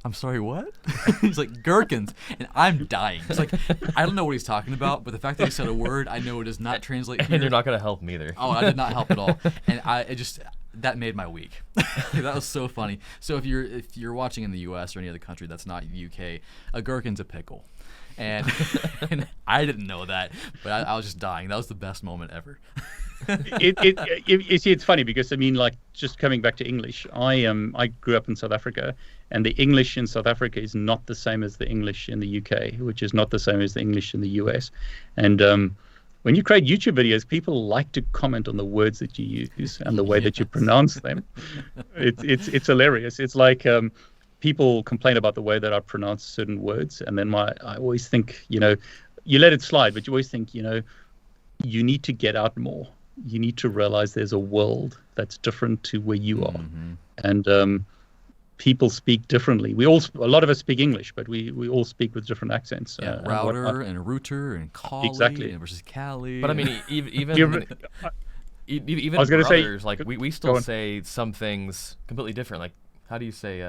"I'm sorry, what?" He's like, "Gherkins," and I'm dying. It's like I don't know what he's talking about, but the fact that he said a word I know it does not translate. And you're not gonna help me either. Oh, I did not help at all, and that made my week. That was so funny. So if you're watching in the U.S. or any other country that's not the U.K., a gherkin's a pickle, and I didn't know that, but I was just dying. That was the best moment ever. You see, it's funny because I mean, like, just coming back to English, I grew up in South Africa, and the English in South Africa is not the same as the English in the UK, which is not the same as the English in the US, and when you create YouTube videos, people like to comment on the words that you use and the way that you pronounce them. It's hilarious. It's like people complain about the way that I pronounce certain words, and then I always think, you let it slide, but you always think, you need to get out more. You need to realize there's a world that's different to where you are, and people speak differently. A lot of us speak English, but we all speak with different accents. Yeah, router and router and Cali exactly versus Cali. But I mean, even I was gonna say, like we still say some things completely different. Like, how do you say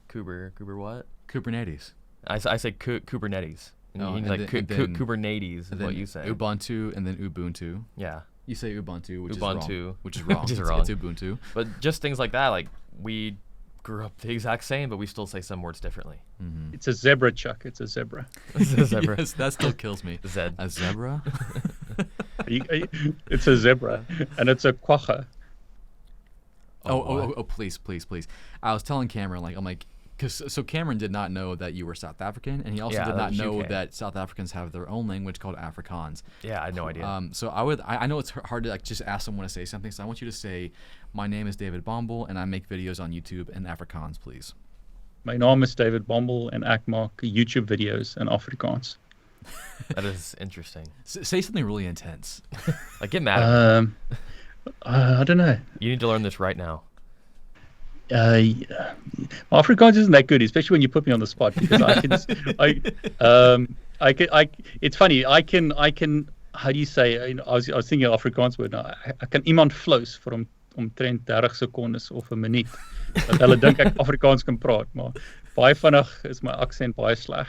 Kuber what? Kubernetes. I say Kubernetes. And like Kubernetes is what you say. Ubuntu and then Ubuntu. Yeah. You say Ubuntu, which Ubuntu. is wrong. Which is wrong. Which is wrong. It's Ubuntu. But just things like that, like we grew up the exact same, but we still say some words differently. Mm-hmm. It's a zebra, Chuck. It's a zebra. It's a zebra. Yes, that still kills me. Zed. A zebra? It's a zebra, and it's a quagga. Oh, please. I was telling Cameron, I'm like, so Cameron did not know that you were South African, and he also did not know that South Africans have their own language called Afrikaans. Yeah, I had no idea. So I know it's hard to just ask someone to say something, so I want you to say, "My name is David Bombal, and I make videos on YouTube in Afrikaans, please." My naam is David Bombal, and ek maak YouTube videos in Afrikaans. That is interesting. Say something really intense. Like, get mad at me. I don't know. You need to learn this right now. Afrikaans isn't that good, especially when you put me on the spot, because it's funny. I can. How do you say? I was thinking of Afrikaans word. I can iemand flous vir omtrent 30 sekondes of 'n minuut dat hulle dink ek Afrikaans kan praat, maar baie vinnig is my accent baie sleg.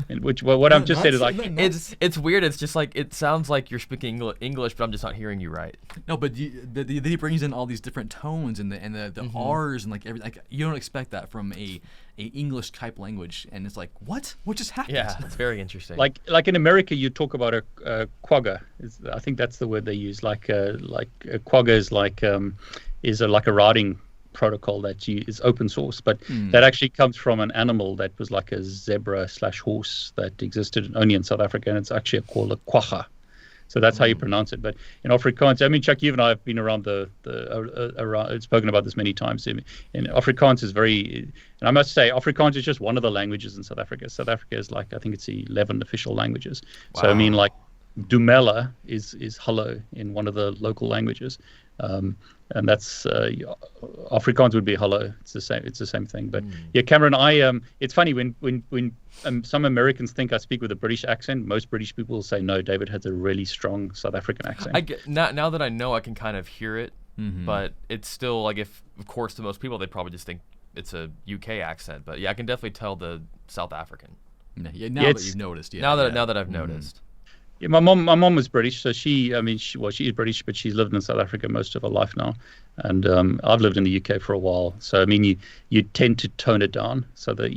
And what I'm just saying is like it's weird. It's just like it sounds like you're speaking English, but I'm just not hearing you right. No, but he brings in all these different tones and the R's and like everything. Like, you don't expect that from a English type language, and it's like, what just happened? Yeah, it's very interesting. Like in America, you talk about a quagga. I think that's the word they use. Like a quagga is like a routing protocol that is open source, but that actually comes from an animal that was like a zebra/horse that existed only in South Africa, and it's actually called a quagga. So that's how you pronounce it. But in Afrikaans, I mean, Chuck, you and I have been around around, spoken about this many times. And Afrikaans is very, and I must say, Afrikaans is just one of the languages in South Africa. South Africa is like, I think it's 11 official languages. Wow. So I mean, like, Dumela is hello in one of the local languages. And that's Afrikaans would be hello. It's the same thing. But yeah, Cameron, it's funny when some Americans think I speak with a British accent. Most British people will say no, David has a really strong South African accent. Now that I know, I can kind of hear it, but it's still like, if of course to most people they probably just think it's a UK accent. But yeah, I can definitely tell the South African. That you've noticed. Yeah. Now that I've noticed. Yeah, my mom was British, so she's British, but she's lived in South Africa most of her life now, and I've lived in the UK for a while. So I mean, you tend to tone it down. So the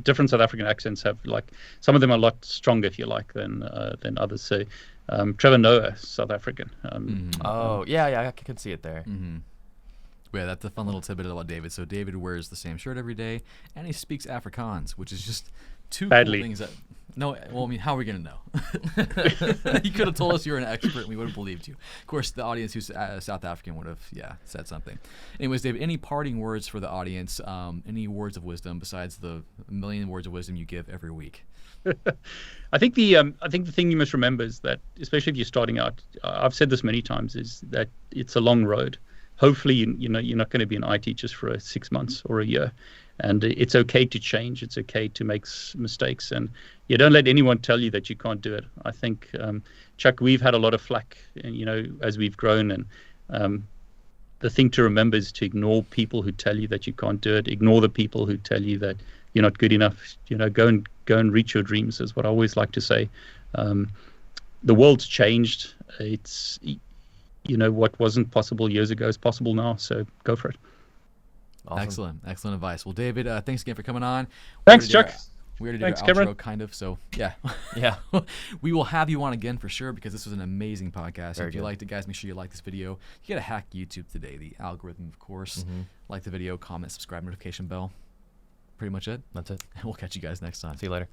different South African accents have, like, some of them are a lot stronger, if you like, than others. So Trevor Noah, South African. Oh yeah, I can see it there. Yeah, that's a fun little tidbit about David. So David wears the same shirt every day, and he speaks Afrikaans, which is just two Badly. cool things that. No, well, I mean, how are we gonna know? You could have told us you were an expert, and we would have believed you. Of course, the audience who's South African would have, said something. Anyways, David, any parting words for the audience? Any words of wisdom besides the million words of wisdom you give every week? I think the thing you must remember is that, especially if you're starting out, I've said this many times, is that it's a long road. Hopefully, you're not going to be an IT just for 6 months or a year, and it's okay to change. It's okay to make mistakes, and you don't let anyone tell you that you can't do it. I think, Chuck, we've had a lot of flack, as we've grown, and the thing to remember is to ignore people who tell you that you can't do it. Ignore the people who tell you that you're not good enough. Go and reach your dreams, is what I always like to say. The world's changed. It's what wasn't possible years ago is possible now. So go for it. Awesome. Excellent advice. Well, David, thanks again for coming on. Thanks, Chuck. We already did Thanks, our Cameron. outro, kind of. So yeah, Yeah. we will have you on again for sure, because this was an amazing podcast. Very If you good. liked it, guys, make sure you like this video. You gotta hack YouTube today. The algorithm, of course. Like the video, comment, subscribe, notification bell. Pretty much it. That's it. We'll catch you guys next time. See you later.